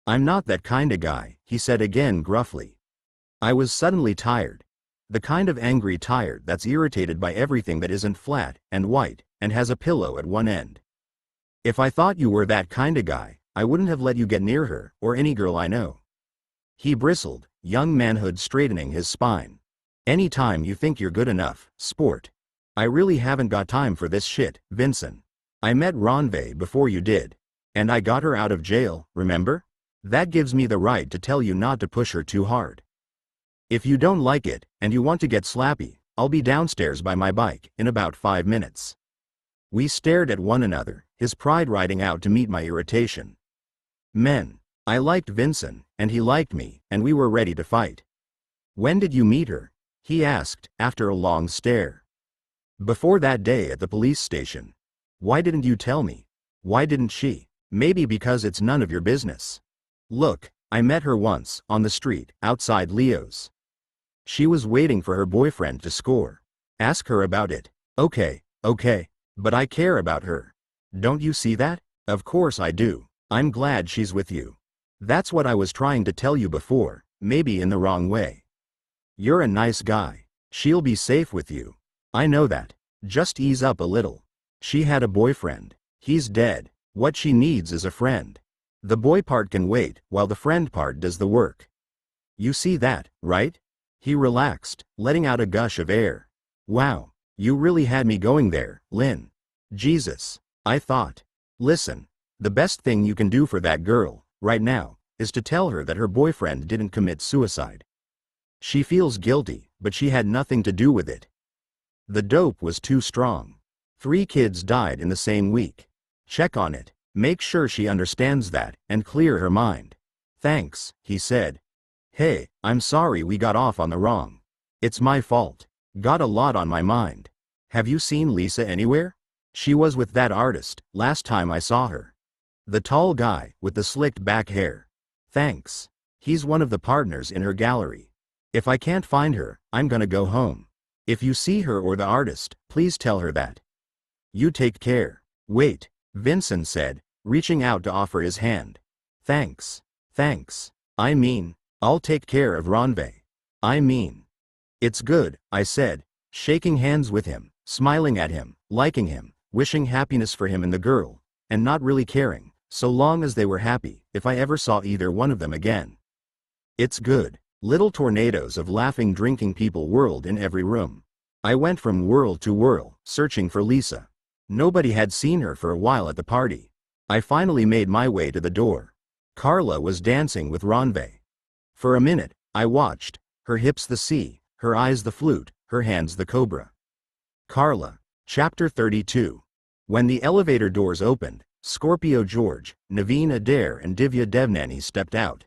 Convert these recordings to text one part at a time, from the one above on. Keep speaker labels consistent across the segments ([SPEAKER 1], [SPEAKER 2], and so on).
[SPEAKER 1] I'm not that kinda guy, he said again gruffly. I was suddenly tired. The kind of angry tired that's irritated by everything that isn't flat and white and has a pillow at one end. If I thought you were that kinda guy, I wouldn't have let you get near her or any girl I know. He bristled, young manhood straightening his spine. Anytime you think you're good enough, sport. I really haven't got time for this shit, Vincent. I met Ronve before you did. And I got her out of jail, remember? That gives me the right to tell you not to push her too hard. If you don't like it, and you want to get slappy, I'll be downstairs by my bike in about 5 minutes. We stared at one another, his pride riding out to meet my irritation. Men. I liked Vincent, and he liked me, and we were ready to fight. When did you meet her? He asked, after a long stare. Before that day at the police station. Why didn't you tell me? Why didn't she? Maybe because it's none of your business. Look, I met her once, on the street, outside Leo's. She was waiting for her boyfriend to score. Ask her about it. Okay, but I care about her. Don't you see that? Of course I do. I'm glad she's with you. That's what I was trying to tell you before, maybe in the wrong way. You're a nice guy. She'll be safe with you. I know that. Just ease up a little. She had a boyfriend. He's dead. What she needs is a friend. The boy part can wait, while the friend part does the work. You see that, right? He relaxed, letting out a gush of air. Wow, you really had me going there, Lynn. Jesus, I thought. Listen, the best thing you can do for that girl, right now, is to tell her that her boyfriend didn't commit suicide. She feels guilty, but she had nothing to do with it. The dope was too strong. 3 kids died in the same week. Check on it, make sure she understands that, and clear her mind. Thanks, he said. Hey, I'm sorry we got off on the wrong. It's my fault. Got a lot on my mind. Have you seen Lisa anywhere? She was with that artist, last time I saw her. The tall guy, with the slicked back hair. Thanks. He's one of the partners in her gallery. If I can't find her, I'm gonna go home. If you see her or the artist, please tell her that. You take care. Wait, Vincent said, reaching out to offer his hand. Thanks. I mean, I'll take care of Ronve. It's good, I said, shaking hands with him, smiling at him, liking him, wishing happiness for him and the girl, and not really caring, so long as they were happy, if I ever saw either one of them again. It's good. Little tornadoes of laughing drinking people whirled in every room. I went from whirl to whirl, searching for Lisa. Nobody had seen her for a while at the party. I finally made my way to the door. Carla was dancing with Ronve. For a minute, I watched, her hips the sea, her eyes the flute, her hands the cobra. Carla. Chapter 32. When the elevator doors opened, Scorpio George, Naveen Adair and Divya Devnani stepped out.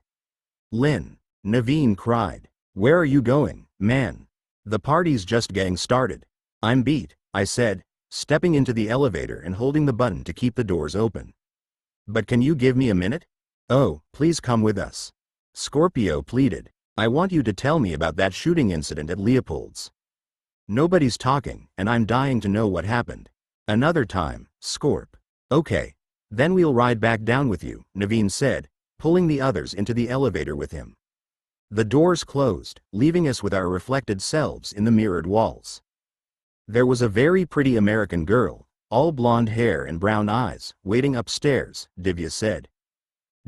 [SPEAKER 1] Lynn. Naveen cried. Where are you going, man? The party's just getting started. I'm beat, I said, stepping into the elevator and holding the button to keep the doors open. But can you give me a minute? Oh, please come with us. Scorpio pleaded. I want you to tell me about that shooting incident at Leopold's. Nobody's talking, and I'm dying to know what happened. Another time, Scorp. Okay. Then we'll ride back down with you, Naveen said, pulling the others into the elevator with him. The doors closed, leaving us with our reflected selves in the mirrored walls. There was a very pretty American girl, all blonde hair and brown eyes, waiting upstairs, Divya said.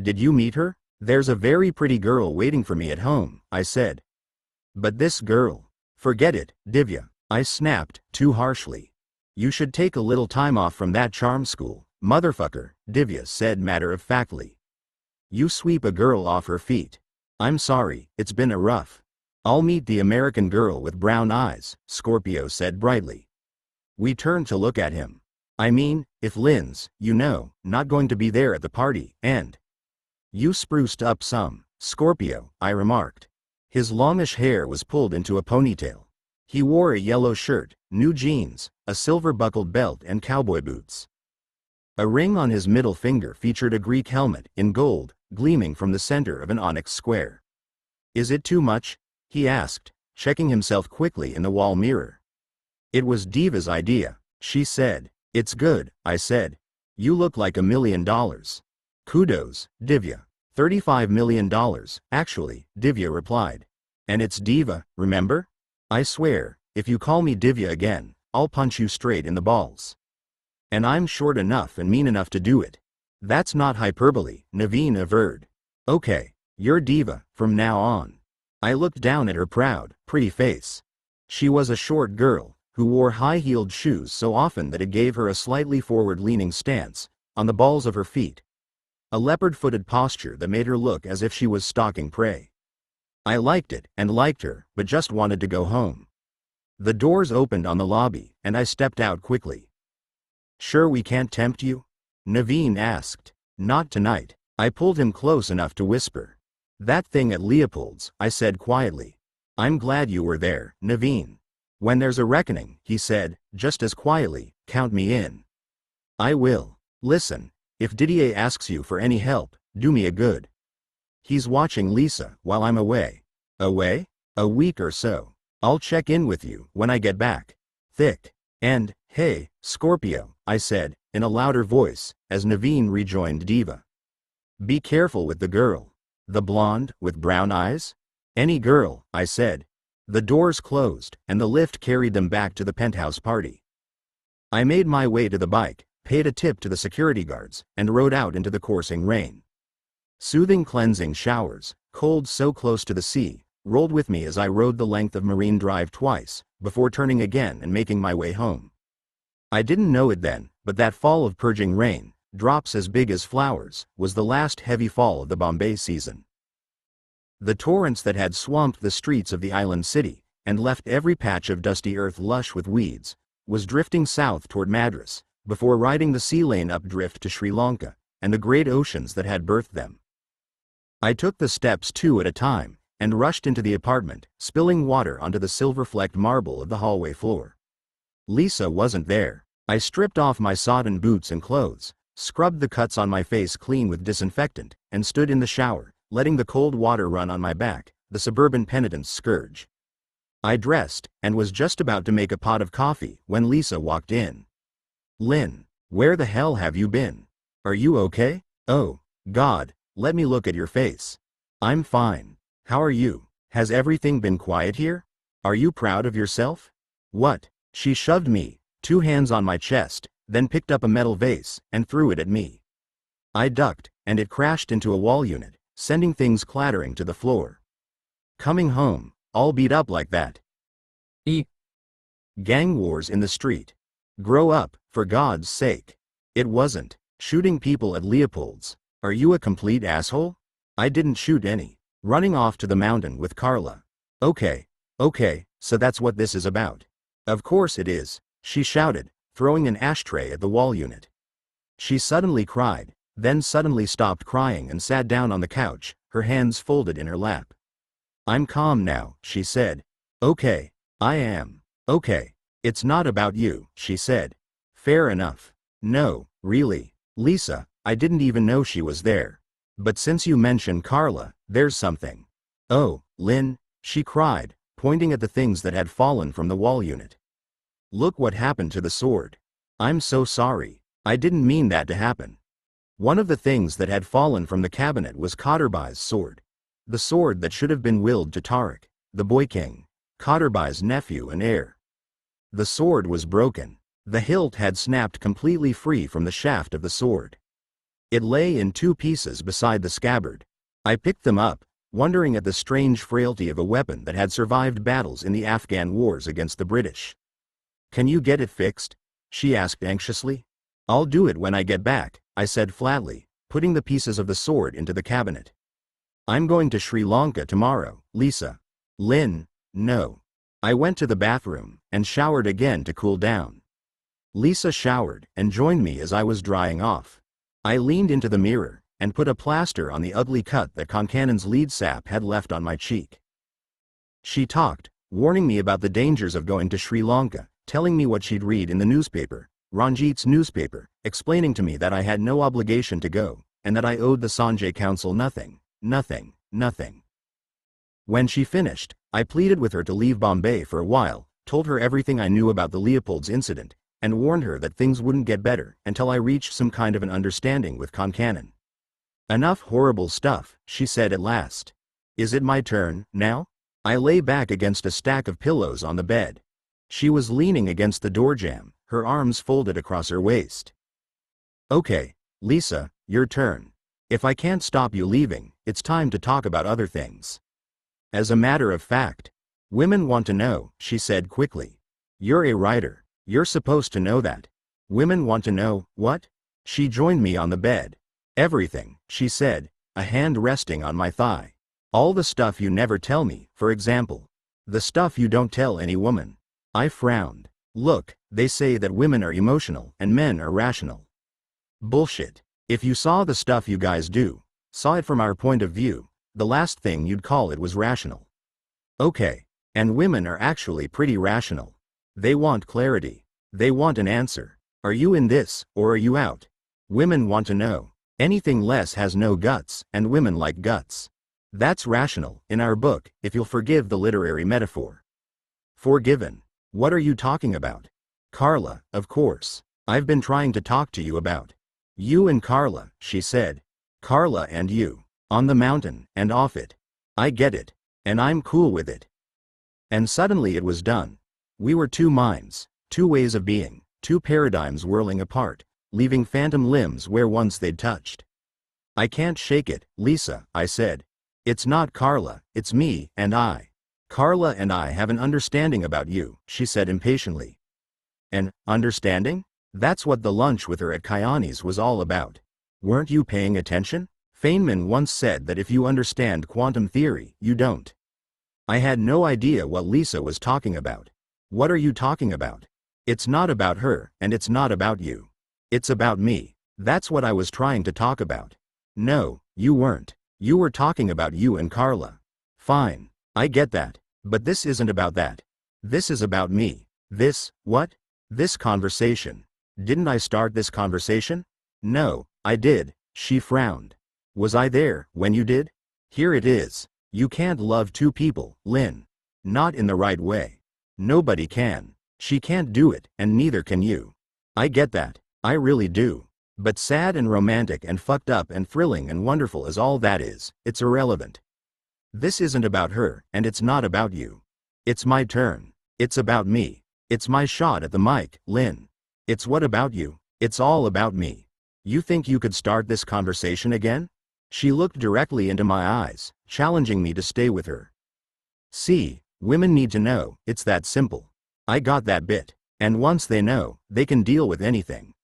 [SPEAKER 1] Did you meet her? There's a very pretty girl waiting for me at home, I said. But this girl. Forget it, Divya, I snapped, too harshly. You should take a little time off from that charm school, motherfucker, Divya said matter-of-factly. You sweep a girl off her feet. I'm sorry, it's been a rough. I'll meet the American girl with brown eyes, Scorpio said brightly. We turned to look at him. I mean, if Lynn's, not going to be there at the party, and you spruced up some, Scorpio, I remarked. His longish hair was pulled into a ponytail. He wore a yellow shirt, new jeans, a silver-buckled belt and cowboy boots. A ring on his middle finger featured a Greek helmet in gold, gleaming from the center of an onyx square. Is it too much? He asked, checking himself quickly in the wall mirror. It was Diva's idea, she said. It's good, I said. You look like $1 million. Kudos, Divya. $35 million, actually, Divya replied. And it's Diva, remember? I swear, if you call me Divya again, I'll punch you straight in the balls. And I'm short enough and mean enough to do it. That's not hyperbole, Naveen averred. Okay, you're Diva, from now on. I looked down at her proud, pretty face. She was a short girl, who wore high-heeled shoes so often that it gave her a slightly forward-leaning stance, on the balls of her feet. A leopard-footed posture that made her look as if she was stalking prey. I liked it, and liked her, but just wanted to go home. The doors opened on the lobby, and I stepped out quickly. Sure we can't tempt you? Naveen asked. Not tonight. I pulled him close enough to whisper. That thing at Leopold's, I said quietly. I'm glad you were there, Naveen. When there's a reckoning, he said, just as quietly, count me in. I will. Listen, if Didier asks you for any help, do me a good. He's watching Lisa while I'm away. Away? A week or so. I'll check in with you when I get back. Thick. And, hey, Scorpio, I said, in a louder voice, as Naveen rejoined Diva. Be careful with the girl. The blonde, with brown eyes? Any girl, I said. The doors closed, and the lift carried them back to the penthouse party. I made my way to the bike, paid a tip to the security guards, and rode out into the coursing rain. Soothing cleansing showers, cold so close to the sea, rolled with me as I rode the length of Marine Drive twice, before turning again and making my way home. I didn't know it then, but that fall of purging rain, drops as big as flowers, was the last heavy fall of the Bombay season. The torrents that had swamped the streets of the island city, and left every patch of dusty earth lush with weeds, was drifting south toward Madras, before riding the sea lane updrift to Sri Lanka, and the great oceans that had birthed them. I took the steps 2 at a time, and rushed into the apartment, spilling water onto the silver-flecked marble of the hallway floor. Lisa wasn't there. I stripped off my sodden boots and clothes, scrubbed the cuts on my face clean with disinfectant, and stood in the shower, letting the cold water run on my back, the suburban penitent's scourge. I dressed, and was just about to make a pot of coffee when Lisa walked in. Lynn, where the hell have you been? Are you okay? Oh, God, let me look at your face. I'm fine. How are you? Has everything been quiet here? Are you proud of yourself? What? She shoved me, 2 hands on my chest, then picked up a metal vase, and threw it at me. I ducked, and it crashed into a wall unit, sending things clattering to the floor. Coming home, all beat up like that. Gang wars in the street. Grow up, for God's sake. It wasn't. Shooting people at Leopold's. Are you a complete asshole? I didn't shoot any. Running off to the mountain with Carla. Okay, so that's what this is about. Of course it is, she shouted, throwing an ashtray at the wall unit. She suddenly cried, then suddenly stopped crying and sat down on the couch, her hands folded in her lap. I'm calm now, she said. Okay, I am. Okay, it's not about you, she said. Fair enough. No, really, Lisa, I didn't even know she was there. But since you mentioned Carla, there's something. Oh, Lynn, she cried, pointing at the things that had fallen from the wall unit. Look what happened to the sword. I'm so sorry. I didn't mean that to happen. One of the things that had fallen from the cabinet was Kotterbai's sword. The sword that should have been willed to Tariq, the boy king, Kotterbai's nephew and heir. The sword was broken. The hilt had snapped completely free from the shaft of the sword. It lay in 2 pieces beside the scabbard. I picked them up, wondering at the strange frailty of a weapon that had survived battles in the Afghan wars against the British. Can you get it fixed? She asked anxiously. I'll do it when I get back, I said flatly, putting the pieces of the sword into the cabinet. I'm going to Sri Lanka tomorrow, Lisa. Lynn, no. I went to the bathroom, and showered again to cool down. Lisa showered, and joined me as I was drying off. I leaned into the mirror, and put a plaster on the ugly cut that Koncannon's lead sap had left on my cheek. She talked, warning me about the dangers of going to Sri Lanka, telling me what she'd read in the newspaper, Ranjit's newspaper, explaining to me that I had no obligation to go, and that I owed the Sanjay Council nothing. When she finished, I pleaded with her to leave Bombay for a while, told her everything I knew about the Leopold's incident, and warned her that things wouldn't get better until I reached some kind of an understanding with Konkannon. Enough horrible stuff, she said at last. Is it my turn, now? I lay back against a stack of pillows on the bed. She was leaning against the door jamb, her arms folded across her waist. Okay, Lisa, your turn. If I can't stop you leaving, it's time to talk about other things. As a matter of fact, women want to know, she said quickly. You're a writer. You're supposed to know that. Women want to know, what? She joined me on the bed. Everything, she said, a hand resting on my thigh. All the stuff you never tell me, for example. The stuff you don't tell any woman. I frowned. Look, they say that women are emotional and men are rational. Bullshit. If you saw the stuff you guys do, saw it from our point of view, the last thing you'd call it was rational. Okay. And women are actually pretty rational. They want clarity. They want an answer. Are you in this, or are you out? Women want to know. Anything less has no guts, and women like guts. That's rational, in our book, if you'll forgive the literary metaphor. Forgiven. What are you talking about? Carla, of course. I've been trying to talk to you about. You and Carla, she said. Carla and you. On the mountain, and off it. I get it. And I'm cool with it. And suddenly it was done. We were two minds, two ways of being, two paradigms whirling apart, leaving phantom limbs where once they'd touched. I can't shake it, Lisa, I said. It's not Carla, it's me, and I. Carla and I have an understanding about you, she said impatiently. An understanding? That's what the lunch with her at Kayani's was all about. Weren't you paying attention? Feynman once said that if you understand quantum theory, you don't. I had no idea what Lisa was talking about. What are you talking about? It's not about her, and it's not about you. It's about me. That's what I was trying to talk about. No, you weren't. You were talking about you and Carla. Fine. I get that. But this isn't about that. This is about me. This, what? This conversation. Didn't I start this conversation? No, I did. She frowned. Was I there when you did? Here it is. You can't love two people, Lynn. Not in the right way. Nobody can. She can't do it, and neither can you. I get that. I really do. But sad and romantic and fucked up and thrilling and wonderful as all that is, it's irrelevant. This isn't about her, and it's not about you. It's my turn. It's about me. It's my shot at the mic, Lynn. It's what about you? It's all about me. You think you could start this conversation again? She looked directly into my eyes, challenging me to stay with her. See, women need to know, it's that simple. I got that bit. And once they know, they can deal with anything.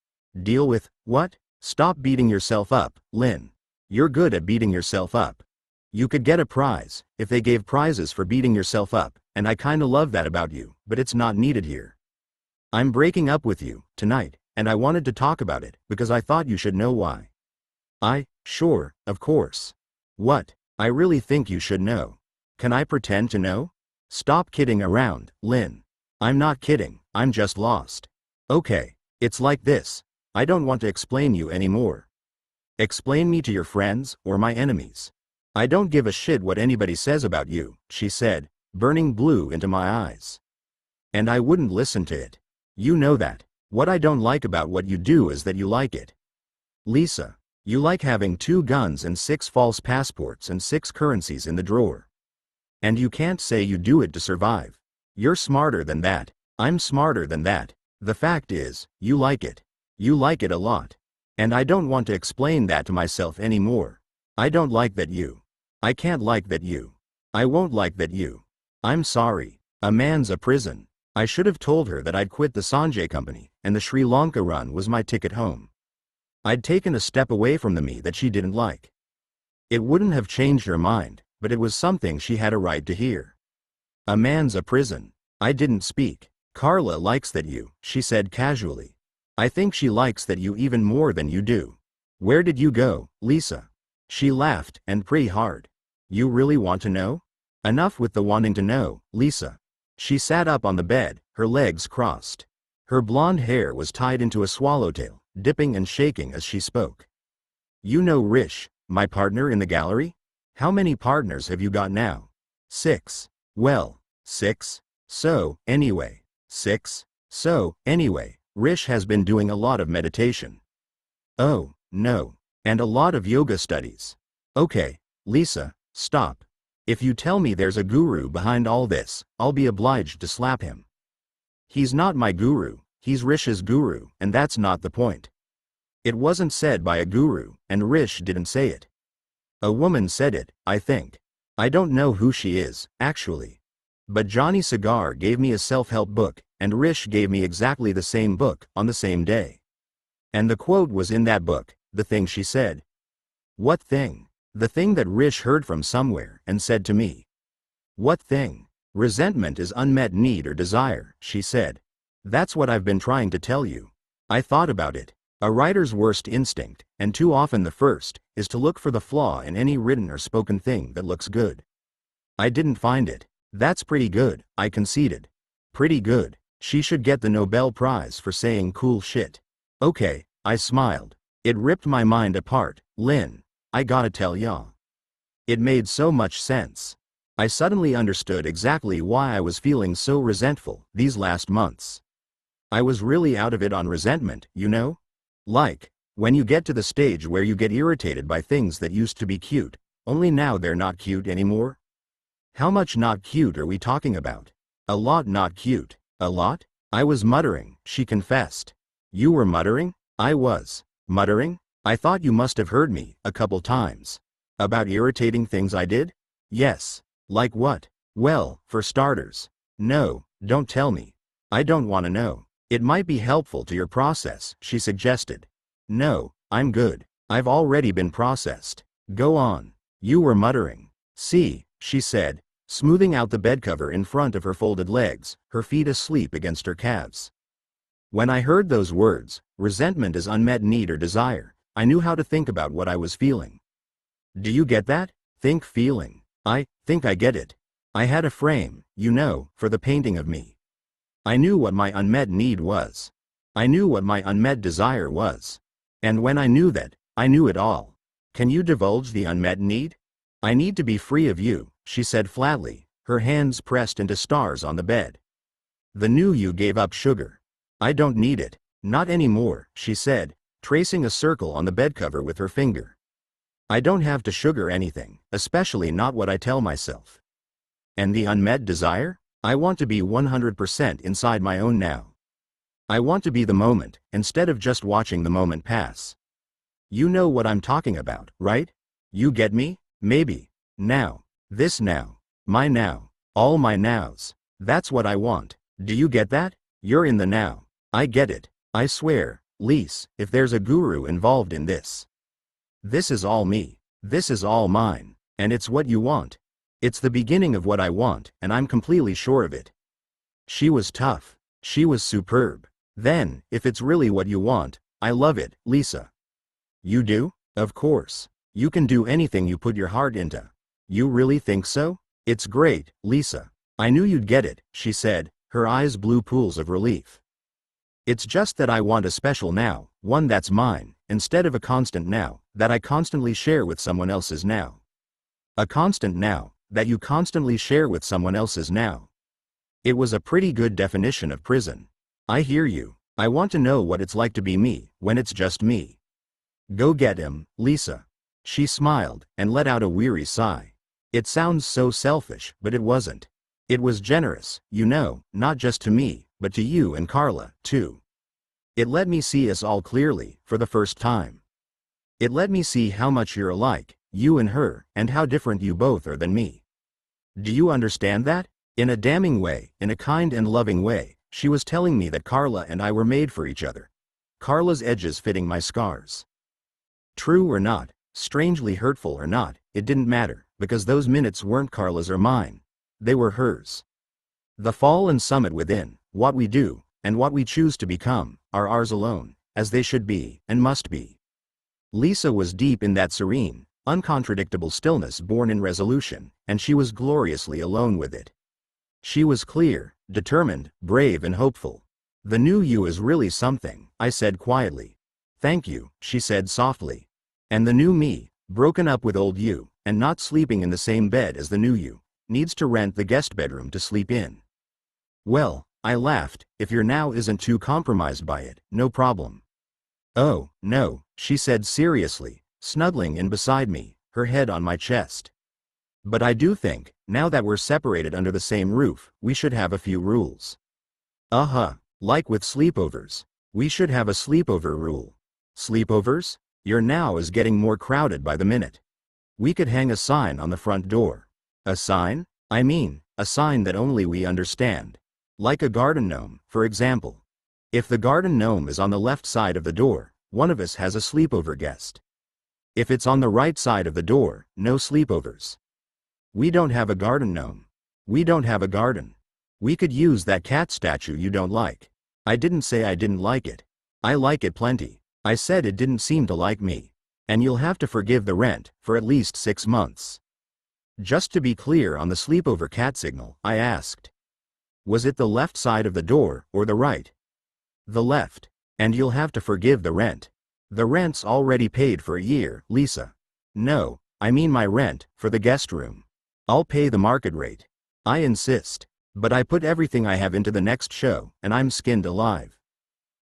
[SPEAKER 1] Deal with, what? Stop beating yourself up, Lynn. You're good at beating yourself up. You could get a prize, if they gave prizes for beating yourself up, and I kinda love that about you, but it's not needed here. I'm breaking up with you, tonight, and I wanted to talk about it, because I thought you should know why. Sure, of course. What? I really think you should know. Can I pretend to know? Stop kidding around, Lynn. I'm not kidding, I'm just lost. Okay, it's like this. I don't want to explain you anymore. Explain me to your friends, or my enemies. I don't give a shit what anybody says about you, she said, burning blue into my eyes. And I wouldn't listen to it. You know that. What I don't like about what you do is that you like it. Lisa, you like having 2 guns and 6 false passports and 6 currencies in the drawer. And you can't say you do it to survive. You're smarter than that. I'm smarter than that. The fact is, you like it. You like it a lot. And I don't want to explain that to myself anymore. I don't like that you. I can't like that you. I won't like that you. I'm sorry. A man's a prison. I should have told her that I'd quit the Sanjay company, and the Sri Lanka run was my ticket home. I'd taken a step away from the me that she didn't like. It wouldn't have changed her mind, but it was something she had a right to hear. A man's a prison. I didn't speak. Carla likes that you, she said casually. I think she likes that you even more than you do. Where did you go, Lisa? She laughed, and pretty hard. You really want to know? Enough with the wanting to know, Lisa. She sat up on the bed, her legs crossed. Her blonde hair was tied into a swallowtail, dipping and shaking as she spoke. You know Rish, my partner in the gallery? How many partners have you got now? 6. Well, 6. So, anyway. 6. So, anyway, Rish has been doing a lot of meditation. Oh, no. And a lot of yoga studies. Okay, Lisa, stop. If you tell me there's a guru behind all this, I'll be obliged to slap him. He's not my guru, he's Rish's guru, and that's not the point. It wasn't said by a guru, and Rish didn't say it. A woman said it, I think. I don't know who she is, actually. But Johnny Cigar gave me a self-help book, and Rish gave me exactly the same book, on the same day. And the quote was in that book, the thing she said. What thing? The thing that Rish heard from somewhere, and said to me. What thing? Resentment is unmet need or desire, she said. That's what I've been trying to tell you. I thought about it. A writer's worst instinct, and too often the first, is to look for the flaw in any written or spoken thing that looks good. I didn't find it. That's pretty good, I conceded. Pretty good. She should get the Nobel Prize for saying cool shit. Okay, I smiled. It ripped my mind apart, Lynn. I gotta tell ya. It made so much sense. I suddenly understood exactly why I was feeling so resentful these last months. I was really out of it on resentment, you know? Like, when you get to the stage where you get irritated by things that used to be cute, only now they're not cute anymore? How much not cute are we talking about? A lot not cute. A lot? I was muttering, she confessed. You were muttering? I was. Muttering? I thought you must have heard me, a couple times. About irritating things I did? Yes. Like what? Well, for starters. No, don't tell me. I don't want to know. It might be helpful to your process, she suggested. No, I'm good. I've already been processed. Go on. You were muttering. See, she said, smoothing out the bedcover in front of her folded legs, her feet asleep against her calves. When I heard those words, resentment is unmet need or desire, I knew how to think about what I was feeling. Do you get that? Think feeling. I think I get it. I had a frame, you know, for the painting of me. I knew what my unmet need was. I knew what my unmet desire was. And when I knew that, I knew it all. Can you divulge the unmet need? I need to be free of you, she said flatly, her hands pressed into stars on the bed. The new you gave up sugar. I don't need it. Not anymore, she said, tracing a circle on the bedcover with her finger. I don't have to sugar anything, especially not what I tell myself. And the unmet desire? I want to be 100% inside my own now. I want to be the moment, instead of just watching the moment pass. You know what I'm talking about, right? You get me? Maybe. Now. This now. My now. All my nows. That's what I want. Do you get that? You're in the now. I get it. I swear, Lise, if there's a guru involved in this. This is all me. This is all mine. And it's what you want. It's the beginning of what I want, and I'm completely sure of it. She was tough. She was superb. Then, if it's really what you want, I love it, Lisa. You do? Of course. You can do anything you put your heart into. You really think so? It's great, Lisa. I knew you'd get it, she said, her eyes blue pools of relief. It's just that I want a special now, one that's mine, instead of a constant now, that I constantly share with someone else's now. A constant now, that you constantly share with someone else's now. It was a pretty good definition of prison. I hear you. I want to know what it's like to be me, when it's just me. Go get him, Lisa. She smiled, and let out a weary sigh. It sounds so selfish, but it wasn't. It was generous, you know, not just to me, but to you and Carla, too. It let me see us all clearly, for the first time. It let me see how much you're alike, you and her, and how different you both are than me. Do you understand that? In a damning way, in a kind and loving way, she was telling me that Carla and I were made for each other. Carla's edges fitting my scars. True or not, strangely hurtful or not, it didn't matter, because those minutes weren't Carla's or mine. They were hers. The fall and summit within, what we do, and what we choose to become, are ours alone, as they should be, and must be. Lisa was deep in that serene, uncontradictable stillness born in resolution, and she was gloriously alone with it. She was clear, determined, brave and hopeful. The new you is really something, I said quietly. Thank you, she said softly. And the new me, broken up with old you, and not sleeping in the same bed as the new you, needs to rent the guest bedroom to sleep in. Well, I laughed, if your now isn't too compromised by it, no problem. Oh, no, she said seriously, snuggling in beside me, her head on my chest. But I do think, now that we're separated under the same roof, we should have a few rules. Like with sleepovers. We should have a sleepover rule. Sleepovers? Your now is getting more crowded by the minute. We could hang a sign on the front door. A sign? I mean, a sign that only we understand. Like a garden gnome, for example. If the garden gnome is on the left side of the door, one of us has a sleepover guest. If it's on the right side of the door, no sleepovers. We don't have a garden gnome. We don't have a garden. We could use that cat statue you don't like. I didn't say I didn't like it. I like it plenty. I said it didn't seem to like me. And you'll have to forgive the rent, for at least 6 months. Just to be clear on the sleepover cat signal, I asked. Was it the left side of the door, or the right? The left. And you'll have to forgive the rent. The rent's already paid for a year, Lisa. No, I mean my rent, for the guest room. I'll pay the market rate. I insist. But I put everything I have into the next show, and I'm skinned alive.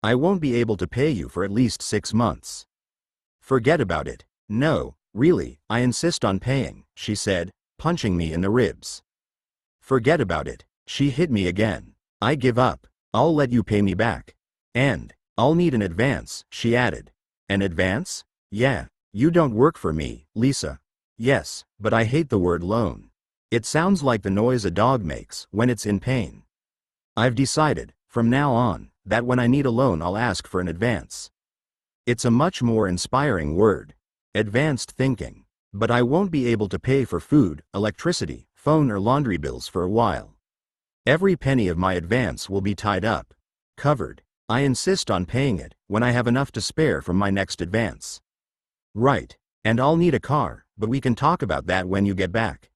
[SPEAKER 1] I won't be able to pay you for at least 6 months. Forget about it. No, really, I insist on paying, she said, punching me in the ribs. Forget about it. She hit me again. I give up. I'll let you pay me back. And I'll need an advance, she added. An advance? Yeah, you don't work for me, Lisa. Yes, but I hate the word loan. It sounds like the noise a dog makes when it's in pain. I've decided, from now on, that when I need a loan I'll ask for an advance. It's a much more inspiring word. Advanced thinking. But I won't be able to pay for food, electricity, phone or laundry bills for a while. Every penny of my advance will be tied up. Covered. I insist on paying it when I have enough to spare from my next advance. Right. And I'll need a car, but we can talk about that when you get back.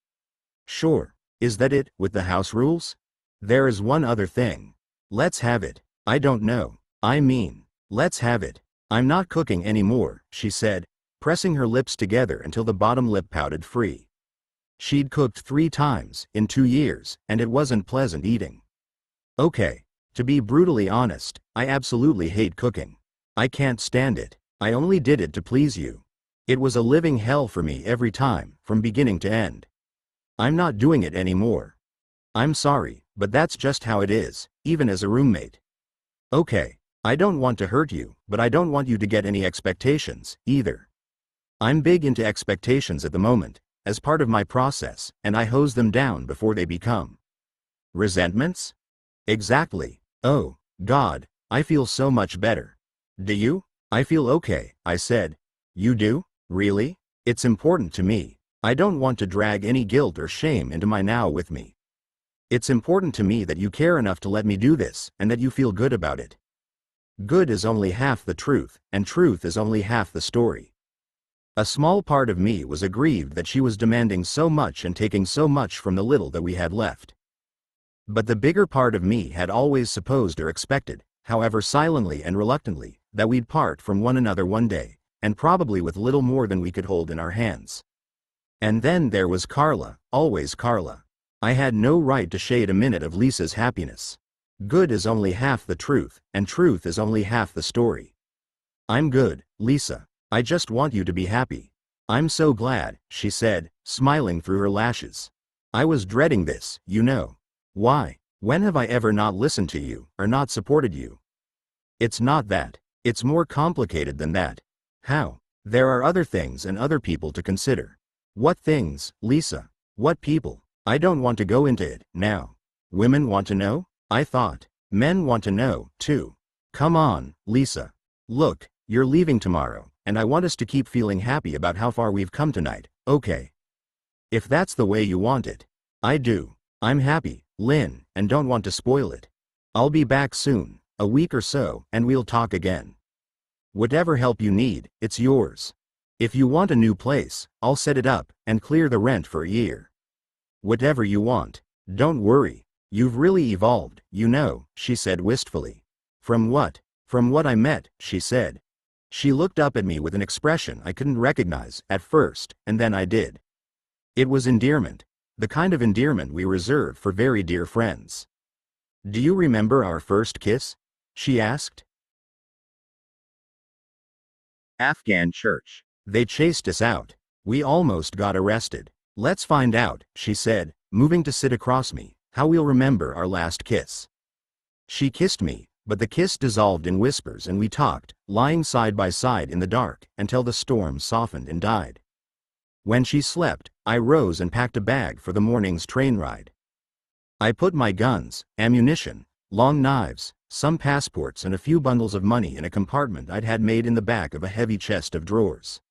[SPEAKER 1] Sure. Is that it, with the house rules? There is one other thing. Let's have it. I don't know. I mean, let's have it. I'm not cooking anymore, she said, pressing her lips together until the bottom lip pouted free. She'd cooked 3 times, in 2 years, and it wasn't pleasant eating. Okay. To be brutally honest, I absolutely hate cooking. I can't stand it. I only did it to please you. It was a living hell for me every time, from beginning to end. I'm not doing it anymore. I'm sorry, but that's just how it is, even as a roommate. Okay, I don't want to hurt you, but I don't want you to get any expectations, either. I'm big into expectations at the moment, as part of my process, and I hose them down before they become resentments? Exactly. Oh, God, I feel so much better. Do you? I feel okay, I said. You do? Really? It's important to me. I don't want to drag any guilt or shame into my now with me. It's important to me that you care enough to let me do this, and that you feel good about it. Good is only half the truth, and truth is only half the story. A small part of me was aggrieved that she was demanding so much and taking so much from the little that we had left. But the bigger part of me had always supposed or expected, however silently and reluctantly, that we'd part from one another one day, and probably with little more than we could hold in our hands. And then there was Carla, always Carla. I had no right to shade a minute of Lisa's happiness. Good is only half the truth, and truth is only half the story. I'm good, Lisa. I just want you to be happy. I'm so glad, she said, smiling through her lashes. I was dreading this, you know. Why? When have I ever not listened to you, or not supported you? It's not that. It's more complicated than that. How? There are other things and other people to consider. What things, Lisa? What people? I don't want to go into it, now. Women want to know? I thought. Men want to know, too. Come on, Lisa. Look, you're leaving tomorrow, and I want us to keep feeling happy about how far we've come tonight, okay? If that's the way you want it. I do. I'm happy, Lynn, and don't want to spoil it. I'll be back soon, a week or so, and we'll talk again. Whatever help you need, it's yours. If you want a new place, I'll set it up, and clear the rent for a year. Whatever you want. Don't worry. You've really evolved, you know, she said wistfully. From what? From what I met, she said. She looked up at me with an expression I couldn't recognize at first, and then I did. It was endearment. The kind of endearment we reserve for very dear friends. Do you remember our first kiss? She asked. Afghan Church. They chased us out. We almost got arrested. Let's find out, she said, moving to sit across me, how we'll remember our last kiss. She kissed me, but the kiss dissolved in whispers and we talked, lying side by side in the dark, until the storm softened and died. When she slept, I rose and packed a bag for the morning's train ride. I put my guns, ammunition, long knives, some passports and a few bundles of money in a compartment I'd had made in the back of a heavy chest of drawers.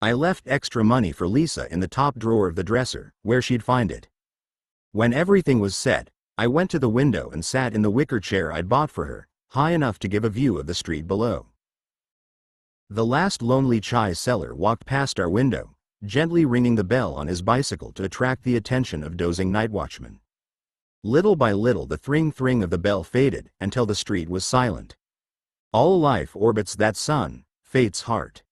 [SPEAKER 1] I left extra money for Lisa in the top drawer of the dresser, where she'd find it. When everything was set, I went to the window and sat in the wicker chair I'd bought for her, high enough to give a view of the street below. The last lonely chai seller walked past our window, gently ringing the bell on his bicycle to attract the attention of dozing night watchmen. Little by little the thring-thring of the bell faded until the street was silent. All life orbits that sun, fate's heart.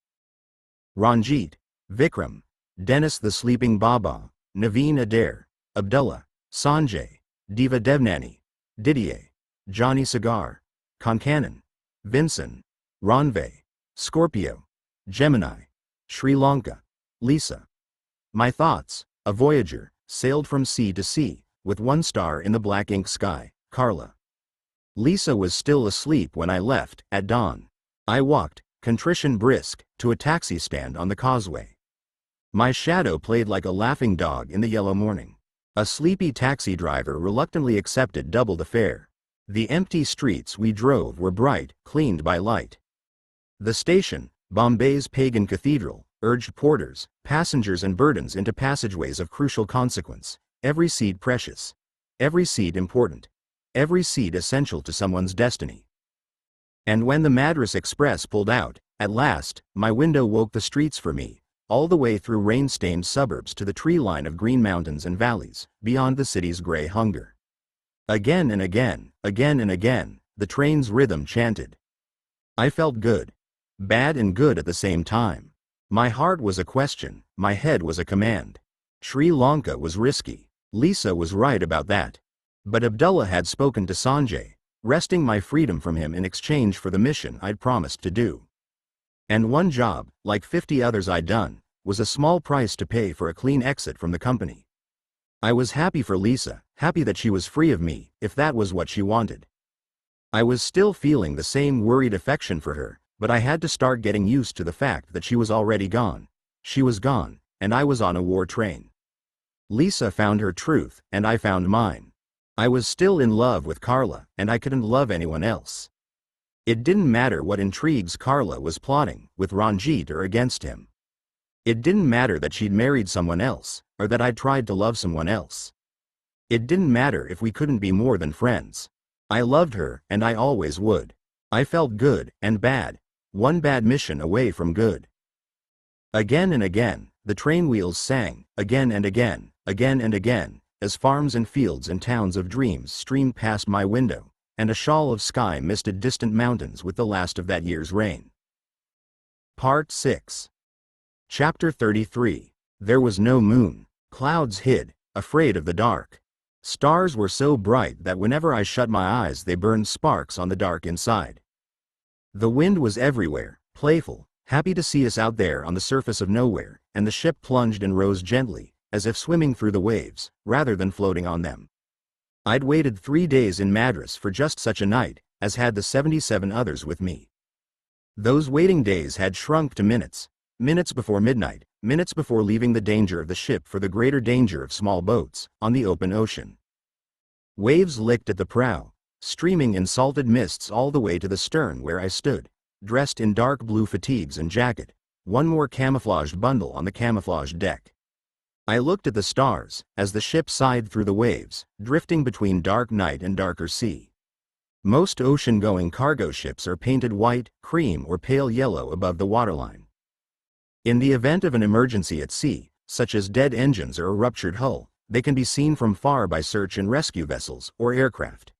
[SPEAKER 1] Ranjit, Vikram, Dennis the Sleeping Baba, Naveen Adair, Abdullah, Sanjay, Diva Devnani, Didier, Johnny Cigar, Konkanan, Vincent, Ranve, Scorpio, Gemini, Sri Lanka, Lisa. My thoughts, a voyager, sailed from sea to sea, with one star in the black ink sky, Carla. Lisa was still asleep when I left, at dawn. I walked, contrition brisk, to a taxi stand on the causeway. My shadow played like a laughing dog in the yellow morning. A sleepy taxi driver reluctantly accepted double the fare. The empty streets we drove were bright, cleaned by light. The station, Bombay's pagan cathedral, urged porters, passengers and burdens into passageways of crucial consequence, every seat precious, every seat important, every seat essential to someone's destiny. And when the Madras Express pulled out, at last, my window woke the streets for me, all the way through rain-stained suburbs to the tree line of green mountains and valleys, beyond the city's gray hunger. Again and again, the train's rhythm chanted. I felt good. Bad and good at the same time. My heart was a question, my head was a command. Sri Lanka was risky. Lisa was right about that. But Abdullah had spoken to Sanjay, wresting my freedom from him in exchange for the mission I'd promised to do. And one job, like 50 others I'd done, was a small price to pay for a clean exit from the company. I was happy for Lisa, happy that she was free of me, if that was what she wanted. I was still feeling the same worried affection for her, but I had to start getting used to the fact that she was already gone. She was gone, and I was on a war train. Lisa found her truth, and I found mine. I was still in love with Carla, and I couldn't love anyone else. It didn't matter what intrigues Carla was plotting, with Ranjit or against him. It didn't matter that she'd married someone else, or that I'd tried to love someone else. It didn't matter if we couldn't be more than friends. I loved her, and I always would. I felt good and bad, one bad mission away from good. Again and again, the train wheels sang, again and again, as farms and fields and towns of dreams streamed past my window, and a shawl of sky misted distant mountains with the last of that year's rain. Part 6. Chapter 33. There was no moon. Clouds hid, afraid of the dark. Stars were so bright that whenever I shut my eyes they burned sparks on the dark inside. The wind was everywhere, playful, happy to see us out there on the surface of nowhere, and the ship plunged and rose gently, as if swimming through the waves, rather than floating on them. I'd waited 3 days in Madras for just such a night, as had the 77 others with me. Those waiting days had shrunk to minutes, minutes before midnight, minutes before leaving the danger of the ship for the greater danger of small boats, on the open ocean. Waves licked at the prow, streaming in salted mists all the way to the stern where I stood, dressed in dark blue fatigues and jacket, one more camouflaged bundle on the camouflaged deck. I looked at the stars, as the ship sighed through the waves, drifting between dark night and darker sea. Most ocean-going cargo ships are painted white, cream or pale yellow above the waterline. In the event of an emergency at sea, such as dead engines or a ruptured hull, they can be seen from far by search and rescue vessels or aircraft.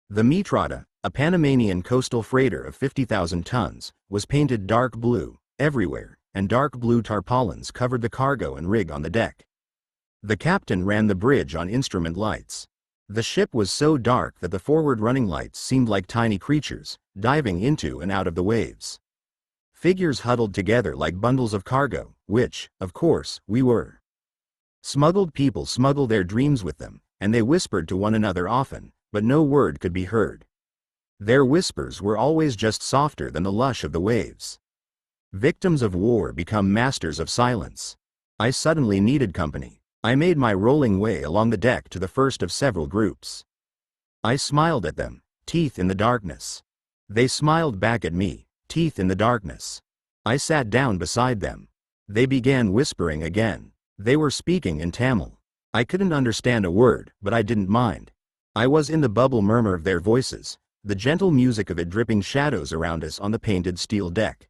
[SPEAKER 1] The Mitrata, a Panamanian coastal freighter of 50,000 tons, was painted dark blue, everywhere, and dark blue tarpaulins covered the cargo and rig on the deck. The captain ran the bridge on instrument lights. The ship was so dark that the forward running lights seemed like tiny creatures, diving into and out of the waves. Figures huddled together like bundles of cargo, which, of course, we were. Smuggled people smuggle their dreams with them, and they whispered to one another often, but no word could be heard. Their whispers were always just softer than the lush of the waves. Victims of war become masters of silence. I suddenly needed company. I made my rolling way along the deck to the first of several groups. I smiled at them, teeth in the darkness. They smiled back at me, teeth in the darkness. I sat down beside them. They began whispering again. They were speaking in Tamil. I couldn't understand a word, but I didn't mind. I was in the bubble murmur of their voices, the gentle music of it dripping shadows around us on the painted steel deck.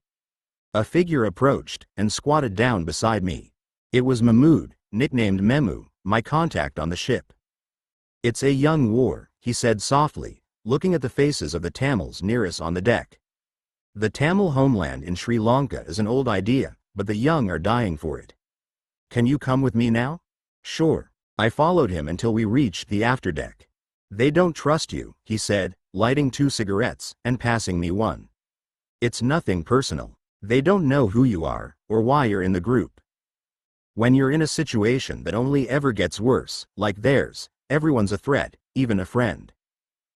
[SPEAKER 1] A figure approached and squatted down beside me. It was Mahmood, nicknamed Memu, my contact on the ship. "It's a young war," he said softly, looking at the faces of the Tamils near us on the deck. "The Tamil homeland in Sri Lanka is an old idea, but the young are dying for it. Can you come with me now?" "Sure." I followed him until we reached the afterdeck. "They don't trust you," he said, lighting 2 cigarettes and passing me one. "It's nothing personal. They don't know who you are, or why you're in the group. When you're in a situation that only ever gets worse, like theirs, everyone's a threat, even a friend."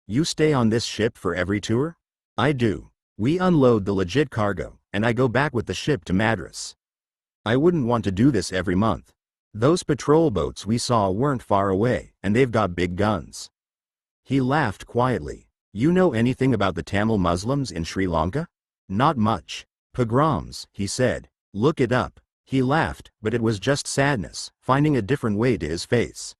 [SPEAKER 1] "You stay on this ship for every tour?" "I do. We unload the legit cargo, and I go back with the ship to Madras. I wouldn't want to do this every month. Those patrol boats we saw weren't far away, and they've got big guns." He laughed quietly. "You know anything about the Tamil Muslims in Sri Lanka?" "Not much. Pogroms," he said. "Look it up." He laughed, but it was just sadness, finding a different way to his face.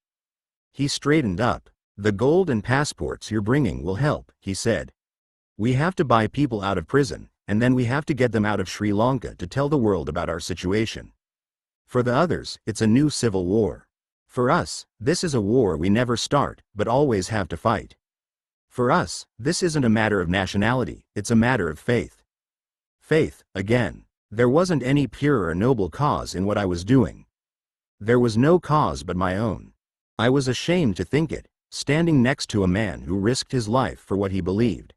[SPEAKER 1] He straightened up. "The gold and passports you're bringing will help," he said. "We have to buy people out of prison, and then we have to get them out of Sri Lanka to tell the world about our situation. For the others, it's a new civil war. For us, this is a war we never start, but always have to fight. For us, this isn't a matter of nationality, it's a matter of faith." Faith, again. There wasn't any pure or noble cause in what I was doing. There was no cause but my own. I was ashamed to think it, standing next to a man who risked his life for what he believed.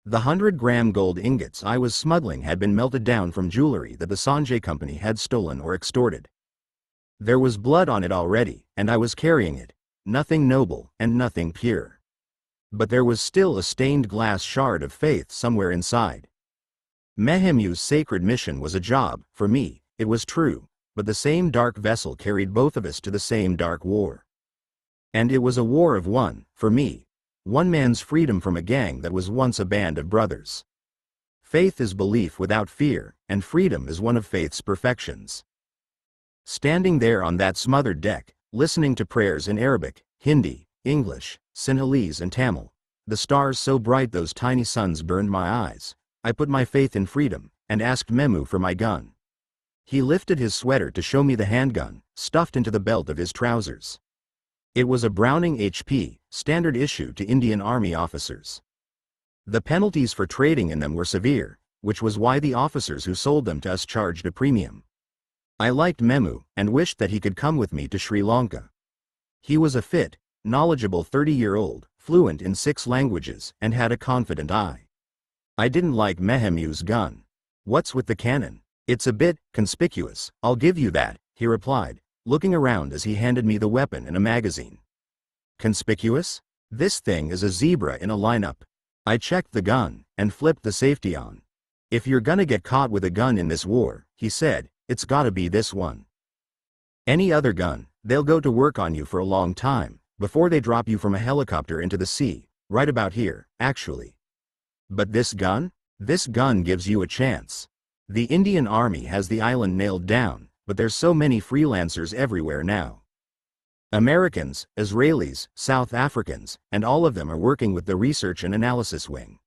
[SPEAKER 1] The 100-gram gold ingots I was smuggling had been melted down from jewelry that the Sanjay Company had stolen or extorted. There was blood on it already, and I was carrying it. Nothing noble, and nothing pure. But there was still a stained glass shard of faith somewhere inside. Mehemu's sacred mission was a job, for me, it was true, but the same dark vessel carried both of us to the same dark war. And it was a war of one, for me. One man's freedom from a gang that was once a band of brothers. Faith is belief without fear, and freedom is one of faith's perfections. Standing there on that smothered deck, listening to prayers in Arabic, Hindi, English, Sinhalese and Tamil, the stars so bright those tiny suns burned my eyes, I put my faith in freedom, and asked Memu for my gun. He lifted his sweater to show me the handgun, stuffed into the belt of his trousers. It was a Browning HP, standard issue to Indian Army officers. The penalties for trading in them were severe, which was why the officers who sold them to us charged a premium. I liked Memu, and wished that he could come with me to Sri Lanka. He was a fit, knowledgeable 30-year-old, fluent in 6 languages, and had a confident eye. I didn't like Mehemu's gun. "What's with the cannon? It's a bit conspicuous, I'll give you that," he replied, looking around as he handed me the weapon and a magazine. "Conspicuous? This thing is a zebra in a lineup." I checked the gun, and flipped the safety on. "If you're gonna get caught with a gun in this war," he said, "it's gotta be this one. Any other gun, they'll go to work on you for a long time, before they drop you from a helicopter into the sea, right about here, actually. But this gun? This gun gives you a chance. The Indian Army has the island nailed down, but there's so many freelancers everywhere now. Americans, Israelis, South Africans, and all of them are working with the research and analysis wing.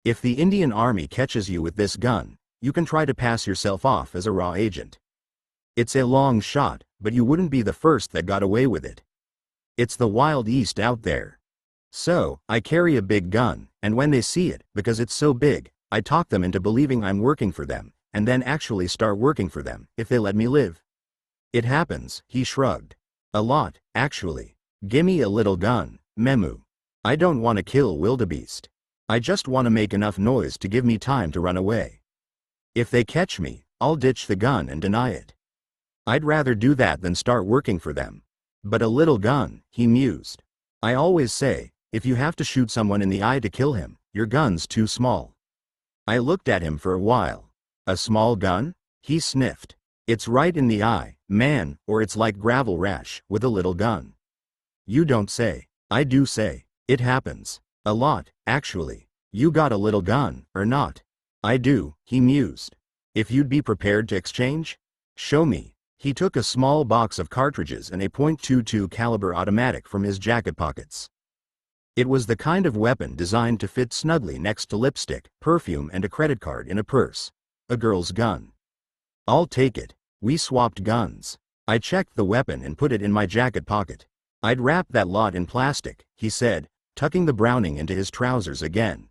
[SPEAKER 1] If the Indian Army catches you with this gun, you can try to pass yourself off as a raw agent. It's a long shot, but you wouldn't be the first that got away with it. It's the Wild East out there. So, I carry a big gun, and when they see it, because it's so big, I talk them into believing I'm working for them, and then actually start working for them, if they let me live. It happens," he shrugged. "A lot, actually. Gimme a little gun, Memu. I don't want to kill wildebeest. I just want to make enough noise to give me time to run away." If they catch me, I'll ditch the gun and deny it. I'd rather do that than start working for them. But a little gun, he mused. I always say, if you have to shoot someone in the eye to kill him, your gun's too small. I looked at him for a while. A small gun? He sniffed. It's right in the eye, man, or it's like gravel rash, with a little gun. You don't say. I do say. It happens. A lot, actually. You got a little gun, or not? I do, he mused. If you'd be prepared to exchange? Show me. He took a small box of cartridges and a .22 caliber automatic from his jacket pockets. It was the kind of weapon designed to fit snugly next to lipstick, perfume and a credit card in a purse. A girl's gun. I'll take it. We swapped guns. I checked the weapon and put it in my jacket pocket. I'd wrap that lot in plastic, he said, tucking the Browning into his trousers again.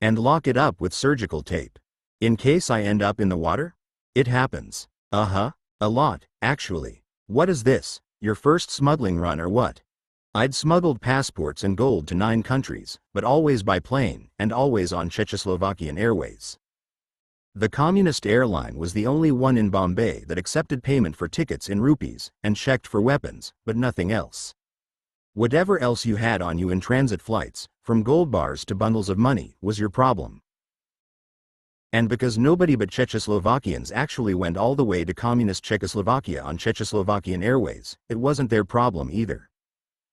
[SPEAKER 1] And lock it up with surgical tape. In case I end up in the water? It happens. Uh-huh. A lot, actually. What is this, your first smuggling run or what? I'd smuggled passports and gold to 9 countries, but always by plane, and always on Czechoslovakian Airways. The communist airline was the only one in Bombay that accepted payment for tickets in rupees, and checked for weapons, but nothing else. Whatever else you had on you in transit flights, from gold bars to bundles of money, was your problem. And because nobody but Czechoslovakians actually went all the way to communist Czechoslovakia on Czechoslovakian Airways, it wasn't their problem either.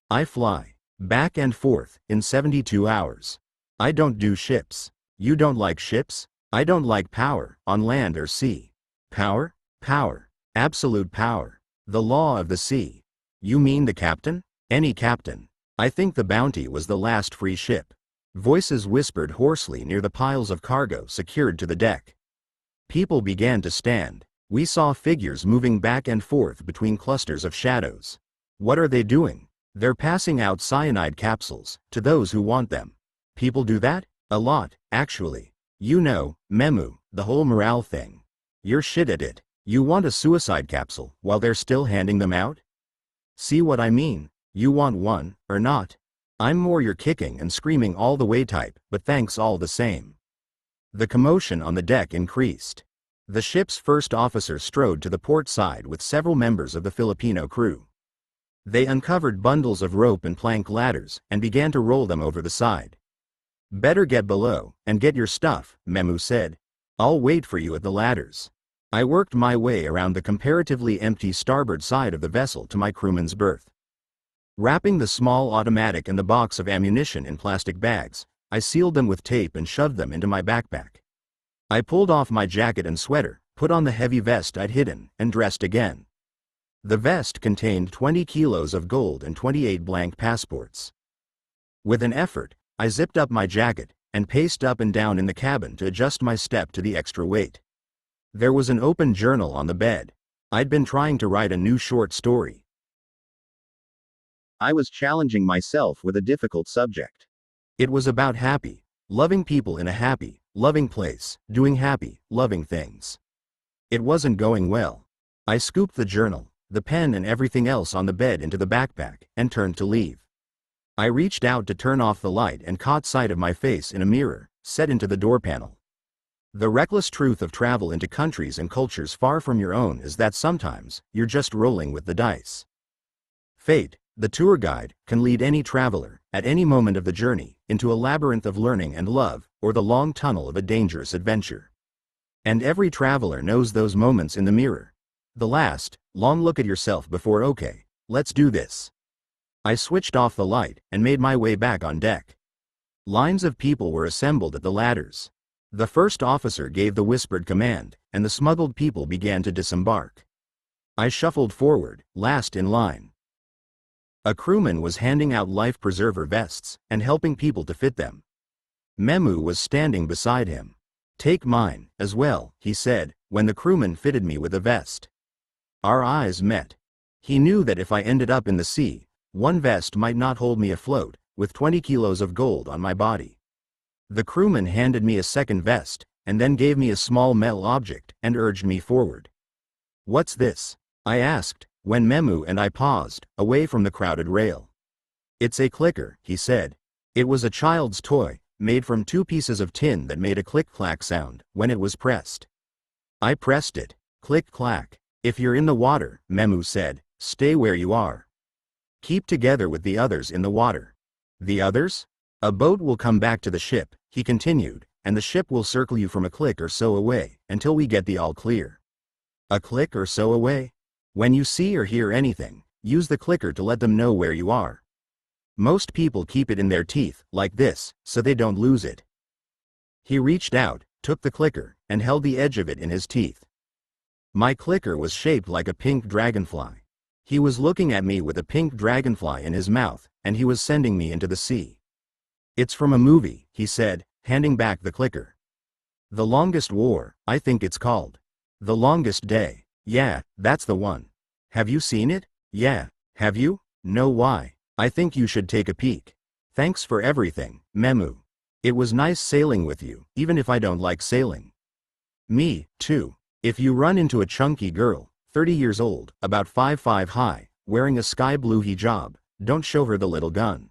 [SPEAKER 1] I fly back and forth in 72 hours. I don't do ships. You don't like ships? I don't like power, on land or sea. Power? Power. Absolute power. The law of the sea. You mean the captain? Any captain. I think the Bounty was the last free ship. Voices whispered hoarsely near the piles of cargo secured to the deck. People began to stand. We saw figures moving back and forth between clusters of shadows. What are they doing? They're passing out cyanide capsules, to those who want them. People do that? A lot, actually. You know, Memu, the whole morale thing. You're shit at it. You want a suicide capsule, while they're still handing them out? See what I mean? You want one, or not? I'm more your kicking and screaming all the way type, but thanks all the same. The commotion on the deck increased. The ship's first officer strode to the port side with several members of the Filipino crew. They uncovered bundles of rope and plank ladders, and began to roll them over the side. Better get below, and get your stuff, Memu said. I'll wait for you at the ladders. I worked my way around the comparatively empty starboard side of the vessel to my crewman's berth. Wrapping the small automatic and the box of ammunition in plastic bags, I sealed them with tape and shoved them into my backpack. I pulled off my jacket and sweater, put on the heavy vest I'd hidden, and dressed again. The vest contained 20 kilos of gold and 28 blank passports. With an effort, I zipped up my jacket, and paced up and down in the cabin to adjust my step to the extra weight. There was an open journal on the bed. I'd been trying to write a new short story. I was challenging myself with a difficult subject. It was about happy, loving people in a happy, loving place, doing happy, loving things. It wasn't going well. I scooped the journal, the pen and everything else on the bed into the backpack, and turned to leave. I reached out to turn off the light and caught sight of my face in a mirror, set into the door panel. The reckless truth of travel into countries and cultures far from your own is that sometimes, you're just rolling with the dice. Fate, the tour guide, can lead any traveler, at any moment of the journey, into a labyrinth of learning and love, or the long tunnel of a dangerous adventure. And every traveler knows those moments in the mirror. The last, long look at yourself before okay, let's do this. I switched off the light, and made my way back on deck. Lines of people were assembled at the ladders. The first officer gave the whispered command, and the smuggled people began to disembark. I shuffled forward, last in line. A crewman was handing out life preserver vests, and helping people to fit them. Memu was standing beside him. Take mine, as well, he said, when the crewman fitted me with a vest. Our eyes met. He knew that if I ended up in the sea, one vest might not hold me afloat, with 20 kilos of gold on my body. The crewman handed me a second vest, and then gave me a small metal object, and urged me forward. What's this? I asked, when Memu and I paused, away from the crowded rail. It's a clicker, he said. It was a child's toy, made from 2 pieces of tin that made a click-clack sound, when it was pressed. I pressed it. Click clack. If you're in the water, Memu said, stay where you are. Keep together with the others in the water. The others? A boat will come back to the ship, he continued, and the ship will circle you from a click or so away, until we get the all clear. A click or so away? When you see or hear anything, use the clicker to let them know where you are. Most people keep it in their teeth, like this, so they don't lose it. He reached out, took the clicker, and held the edge of it in his teeth. My clicker was shaped like a pink dragonfly. He was looking at me with a pink dragonfly in his mouth, and he was sending me into the sea. It's from a movie, he said, handing back the clicker. The Longest War, I think it's called. The Longest Day. Yeah, that's the one. Have you seen it? Yeah. Have you? No, why? I think you should take a peek. Thanks for everything, Memu. It was nice sailing with you, even if I don't like sailing. Me, too. If you run into a chunky girl, 30 years old, about 5'5" high, wearing a sky blue hijab, don't show her the little gun.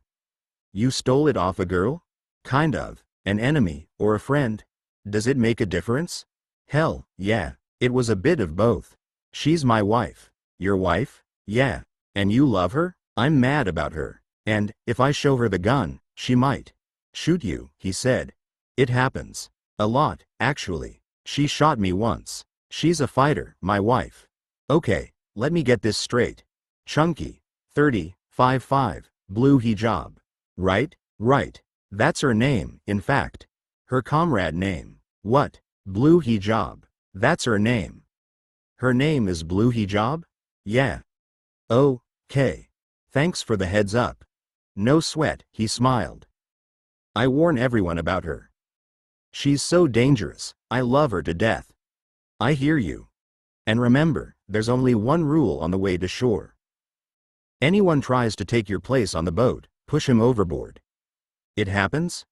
[SPEAKER 1] You stole it off a girl? Kind of. An enemy, or a friend? Does it make a difference? Hell, yeah. It was a bit of both. She's my wife. Your wife? Yeah. And you love her? I'm mad about her. And, if I show her the gun, she might shoot you, he said. It happens. A lot, actually. She shot me once. She's a fighter, my wife. Okay, let me get this straight. Chunky. 30, 5'5", blue hijab. Right? Right. That's her name, in fact. Her comrade name. What? Blue hijab. That's her name. Her name is Blue Hijab? Yeah. Oh, okay. Thanks for the heads up. No sweat, he smiled. I warn everyone about her. She's so dangerous, I love her to death. I hear you. And remember, there's only one rule on the way to shore. Anyone tries to take your place on the boat, push him overboard. It happens?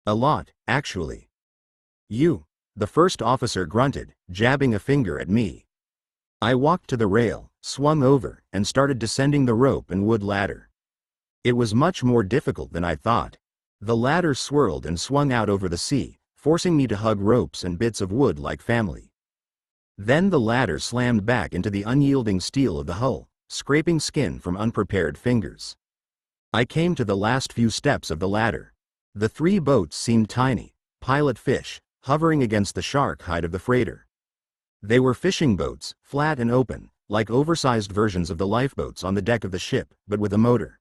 [SPEAKER 1] A lot, actually. You. The first officer grunted, jabbing a finger at me. I walked to the rail, swung over, and started descending the rope and wood ladder. It was much more difficult than I thought. The ladder swirled and swung out over the sea, forcing me to hug ropes and bits of wood like family. Then the ladder slammed back into the unyielding steel of the hull, scraping skin from unprepared fingers. I came to the last few steps of the ladder. The 3 boats seemed tiny, pilot fish, hovering against the shark hide of the freighter. They were fishing boats, flat and open, like oversized versions of the lifeboats on the deck of the ship, but with a motor.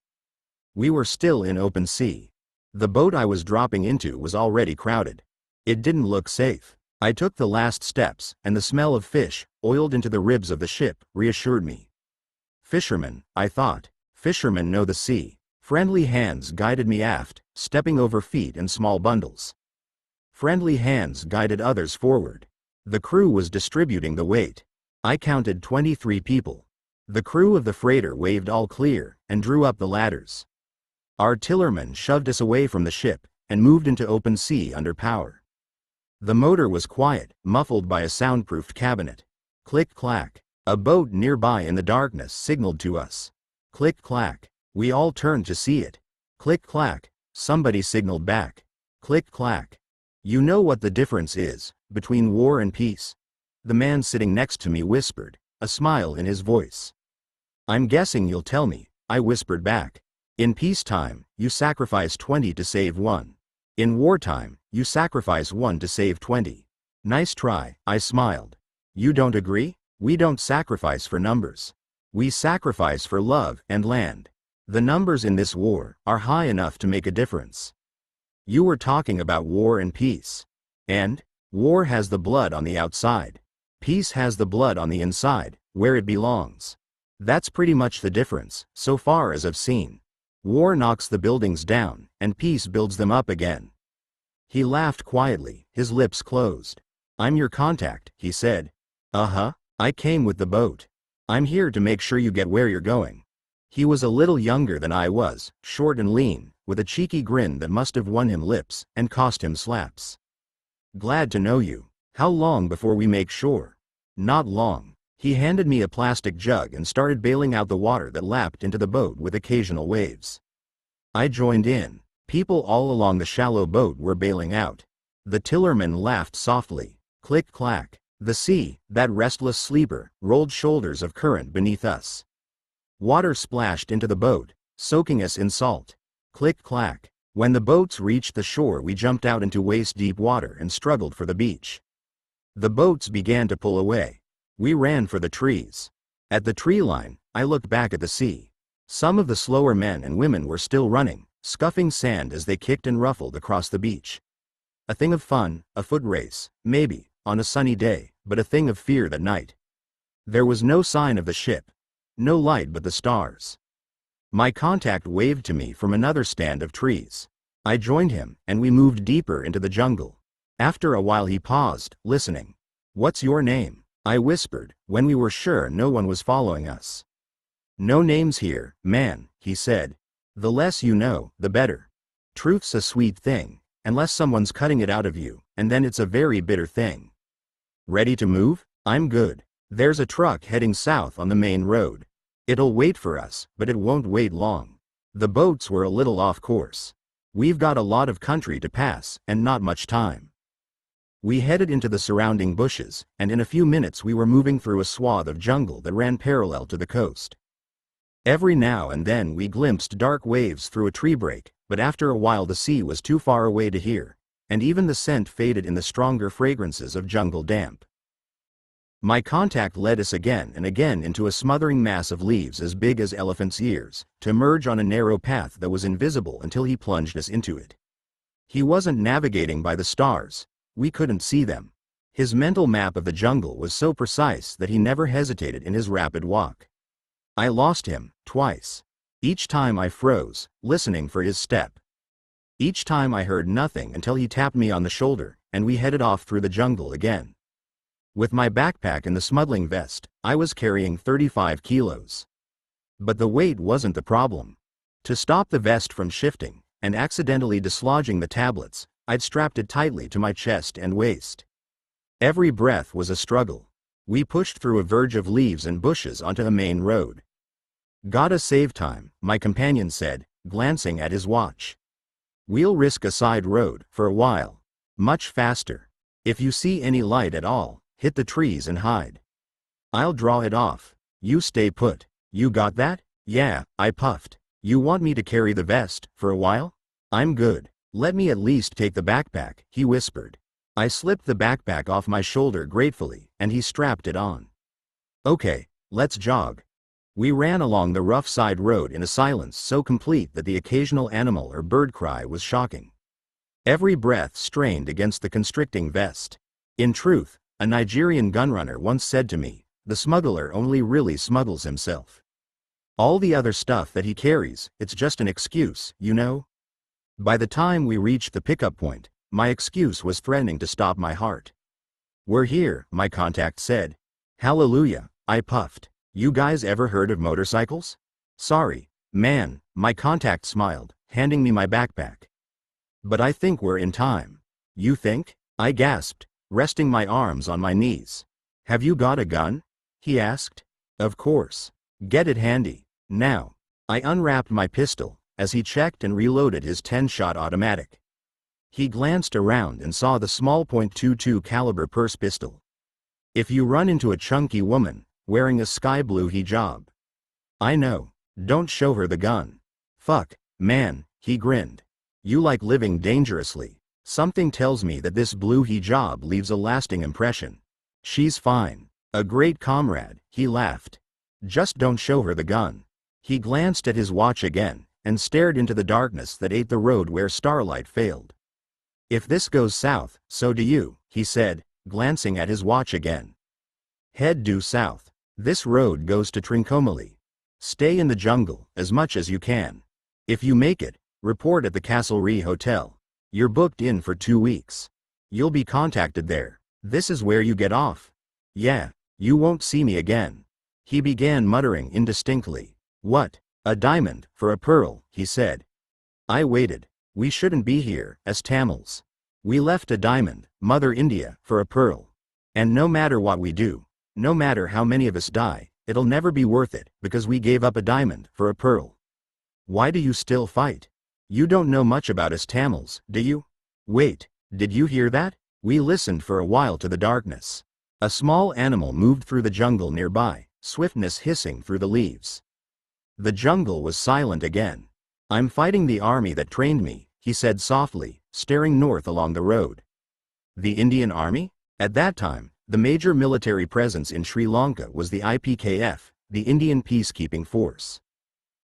[SPEAKER 1] We were still in open sea. The boat I was dropping into was already crowded. It didn't look safe. I took the last steps, and the smell of fish, oiled into the ribs of the ship, reassured me. Fishermen, I thought. Fishermen know the sea. Friendly hands guided me aft, stepping over feet and small bundles. Friendly hands guided others forward. The crew was distributing the weight. I counted 23 people. The crew of the freighter waved all clear, and drew up the ladders. Our tillerman shoved us away from the ship, and moved into open sea under power. The motor was quiet, muffled by a soundproofed cabinet. Click-clack. A boat nearby in the darkness signaled to us. Click-clack. We all turned to see it. Click-clack. Somebody signaled back. Click-clack. You know what the difference is between war and peace? The man sitting next to me whispered, a smile in his voice. I'm guessing you'll tell me, I whispered back. In peacetime, you sacrifice 20 to save 1. In wartime, you sacrifice 1 to save 20. Nice try, I smiled. You don't agree? We don't sacrifice for numbers. We sacrifice for love and land. The numbers in this war are high enough to make a difference. You were talking about war and peace. And? War has the blood on the outside. Peace has the blood on the inside, where it belongs. That's pretty much the difference, so far as I've seen. War knocks the buildings down, and peace builds them up again. He laughed quietly, his lips closed. I'm your contact, he said. Uh-huh, I came with the boat. I'm here to make sure you get where you're going. He was a little younger than I was, short and lean, with a cheeky grin that must have won him lips and cost him slaps. Glad to know you. How long before we make shore? Not long. He handed me a plastic jug and started bailing out the water that lapped into the boat with occasional waves. I joined in. People all along the shallow boat were bailing out. The tillerman laughed softly. Click-clack. The sea, that restless sleeper, rolled shoulders of current beneath us. Water splashed into the boat, soaking us in salt. Click-clack. When the boats reached the shore, we jumped out into waist-deep water and struggled for the beach. The boats began to pull away. We ran for the trees. At the tree line, I looked back at the sea. Some of the slower men and women were still running, scuffing sand as they kicked and ruffled across the beach. A thing of fun, a foot race, maybe, on a sunny day, but a thing of fear that night. There was no sign of the ship. No light but the stars. My contact waved to me from another stand of trees. I joined him, and we moved deeper into the jungle. After a while he paused, listening. "What's your name?" I whispered, when we were sure no one was following us. "No names here, man," he said. "The less you know, the better. Truth's a sweet thing, unless someone's cutting it out of you, and then it's a very bitter thing. Ready to move? I'm good. There's a truck heading south on the main road. It'll wait for us, but it won't wait long." The boats were a little off course. "We've got a lot of country to pass, and not much time." We headed into the surrounding bushes, and in a few minutes we were moving through a swath of jungle that ran parallel to the coast. Every now and then we glimpsed dark waves through a tree break, but after a while the sea was too far away to hear, and even the scent faded in the stronger fragrances of jungle damp. My contact led us again and again into a smothering mass of leaves as big as elephants' ears, to emerge on a narrow path that was invisible until he plunged us into it. He wasn't navigating by the stars. We couldn't see them. His mental map of the jungle was so precise that he never hesitated in his rapid walk. I lost him, twice. Each time I froze, listening for his step. Each time I heard nothing until he tapped me on the shoulder, and we headed off through the jungle again. With my backpack and the smuggling vest, I was carrying 35 kilos. But the weight wasn't the problem. To stop the vest from shifting, and accidentally dislodging the tablets, I'd strapped it tightly to my chest and waist. Every breath was a struggle. We pushed through a verge of leaves and bushes onto the main road. "Gotta save time," my companion said, glancing at his watch. "We'll risk a side road, for a while. Much faster. If you see any light at all, hit the trees and hide. I'll draw it off. You stay put. You got that?" "Yeah," I puffed. "You want me to carry the vest, for a while?" "I'm good. Let me at least take the backpack," he whispered. I slipped the backpack off my shoulder gratefully, and he strapped it on. "Okay, let's jog." We ran along the rough side road in a silence so complete that the occasional animal or bird cry was shocking. Every breath strained against the constricting vest. In truth, a Nigerian gunrunner once said to me, "The smuggler only really smuggles himself. All the other stuff that he carries, it's just an excuse, you know?" By the time we reached the pickup point, my excuse was threatening to stop my heart. "We're here," my contact said. "Hallelujah," I puffed. "You guys ever heard of motorcycles?" "Sorry, man," my contact smiled, handing me my backpack. "But I think we're in time." "You think?" I gasped, resting my arms on my knees. "Have you got a gun?" he asked. "Of course. Get it handy. Now." I unwrapped my pistol, as he checked and reloaded his 10-shot automatic. He glanced around and saw the small .22 caliber purse pistol. "If you run into a chunky woman, wearing a sky blue hijab." "I know. Don't show her the gun." "Fuck, man," he grinned. "You like living dangerously. Something tells me that this blue hijab leaves a lasting impression." "She's fine. A great comrade," he laughed. "Just don't show her the gun." He glanced at his watch again, and stared into the darkness that ate the road where starlight failed. "If this goes south, so do you," he said, glancing at his watch again. "Head due south. This road goes to Trincomalee. Stay in the jungle, as much as you can. If you make it, report at the Castlereagh Hotel. You're booked in for 2 weeks. You'll be contacted there. This is where you get off. Yeah, you won't see me again." He began muttering indistinctly. "What? A diamond, for a pearl," he said. I waited. "We shouldn't be here, as Tamils. We left a diamond, Mother India, for a pearl. And no matter what we do, no matter how many of us die, it'll never be worth it, because we gave up a diamond for a pearl. Why do you still fight? You don't know much about us Tamils, do you?" "Wait, did you hear that?" We listened for a while to the darkness. A small animal moved through the jungle nearby, swiftness hissing through the leaves. The jungle was silent again. "I'm fighting the army that trained me," he said softly, staring north along the road. The Indian Army? At that time, the major military presence in Sri Lanka was the IPKF, the Indian Peacekeeping Force.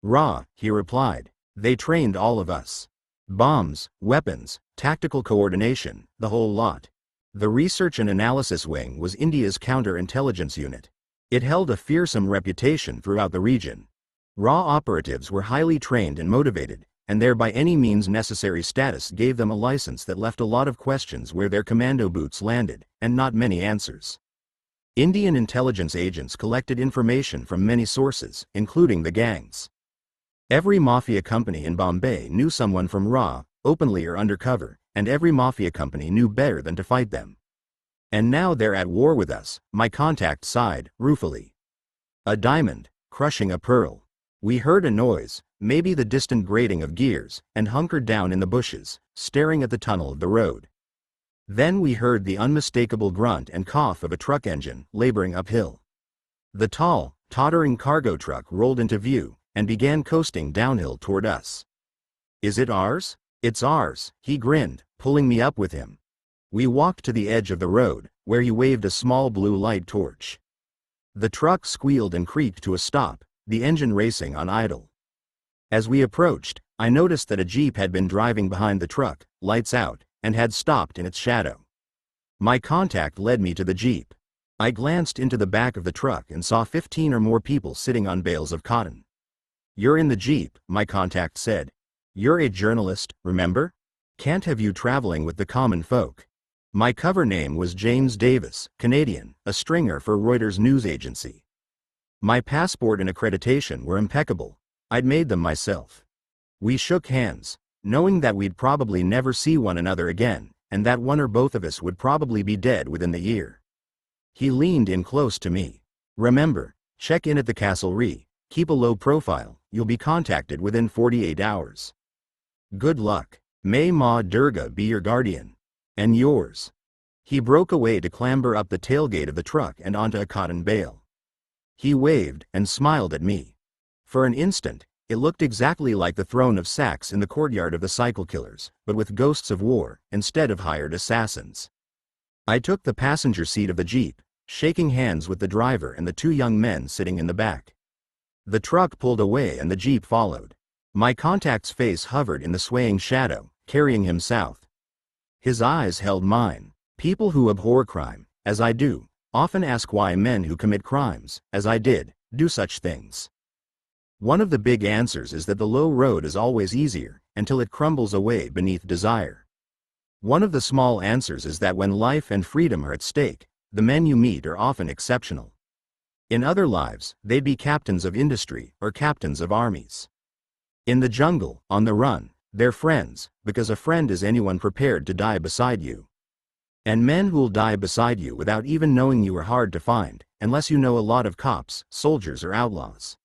[SPEAKER 1] "Ra," he replied. "They trained all of us. Bombs, weapons, tactical coordination, the whole lot." The Research and Analysis Wing was India's counter-intelligence unit. It held a fearsome reputation throughout the region. Raw operatives were highly trained and motivated, and their by any means necessary status gave them a license that left a lot of questions where their commando boots landed, and not many answers. Indian intelligence agents collected information from many sources, including the gangs. Every mafia company in Bombay knew someone from Ra, openly or undercover, and every mafia company knew better than to fight them. "And now they're at war with us," my contact sighed, ruefully. "A diamond, crushing a pearl." We heard a noise, maybe the distant grating of gears, and hunkered down in the bushes, staring at the tunnel of the road. Then we heard the unmistakable grunt and cough of a truck engine, laboring uphill. The tall, tottering cargo truck rolled into view, and began coasting downhill toward us. "Is it ours?" "It's ours," he grinned, pulling me up with him. We walked to the edge of the road, where he waved a small blue light torch. The truck squealed and creaked to a stop, the engine racing on idle. As we approached, I noticed that a Jeep had been driving behind the truck, lights out, and had stopped in its shadow. My contact led me to the Jeep. I glanced into the back of the truck and saw 15 or more people sitting on bales of cotton. "You're in the Jeep," my contact said. "You're a journalist, remember? Can't have you traveling with the common folk." My cover name was James Davis, Canadian, a stringer for Reuters news agency. My passport and accreditation were impeccable. I'd made them myself. We shook hands, knowing that we'd probably never see one another again, and that one or both of us would probably be dead within the year. He leaned in close to me. "Remember, check in at the Castlereagh, keep a low profile, you'll be contacted within 48 hours. Good luck. May Ma Durga be your guardian. And yours." He broke away to clamber up the tailgate of the truck and onto a cotton bale. He waved and smiled at me. For an instant, it looked exactly like the throne of Saxe in the courtyard of the Cycle Killers, but with ghosts of war, instead of hired assassins. I took the passenger seat of the Jeep, shaking hands with the driver and the two young men sitting in the back. The truck pulled away and the Jeep followed. My contact's face hovered in the swaying shadow, carrying him south. His eyes held mine. People who abhor crime, as I do, often ask why men who commit crimes, as I did, do such things. One of the big answers is that the low road is always easier, until it crumbles away beneath desire. One of the small answers is that when life and freedom are at stake, the men you meet are often exceptional. In other lives, they'd be captains of industry or captains of armies. In the jungle, on the run, they're friends, because a friend is anyone prepared to die beside you. And men who'll die beside you without even knowing you are hard to find, unless you know a lot of cops, soldiers or outlaws.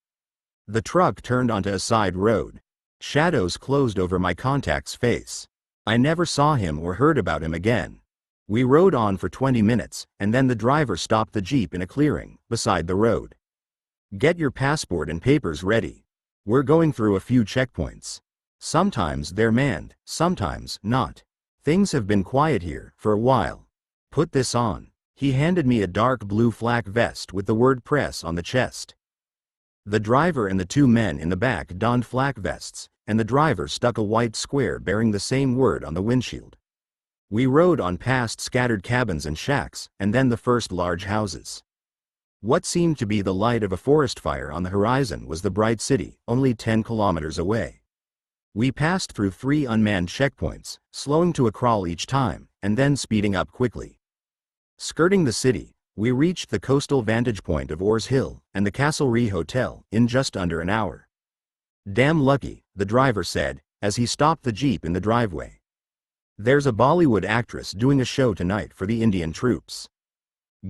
[SPEAKER 1] The truck turned onto a side road. Shadows closed over my contact's face. I never saw him or heard about him again. We rode on for 20 minutes, and then the driver stopped the Jeep in a clearing, beside the road. "Get your passport and papers ready. We're going through a few checkpoints. Sometimes they're manned, sometimes not. Things have been quiet here for a while. Put this on." He handed me a dark blue flak vest with the word press on the chest. The driver and the two men in the back donned flak vests, and the driver stuck a white square bearing the same word on the windshield. We rode on past scattered cabins and shacks, and then the first large houses. What seemed to be the light of a forest fire on the horizon was the bright city, only 10 kilometers away. We passed through 3 unmanned checkpoints, slowing to a crawl each time, and then speeding up quickly. Skirting the city, we reached the coastal vantage point of Ors Hill and the Castlereagh Hotel in just under an hour. "Damn lucky," the driver said, as he stopped the Jeep in the driveway. "There's a Bollywood actress doing a show tonight for the Indian troops.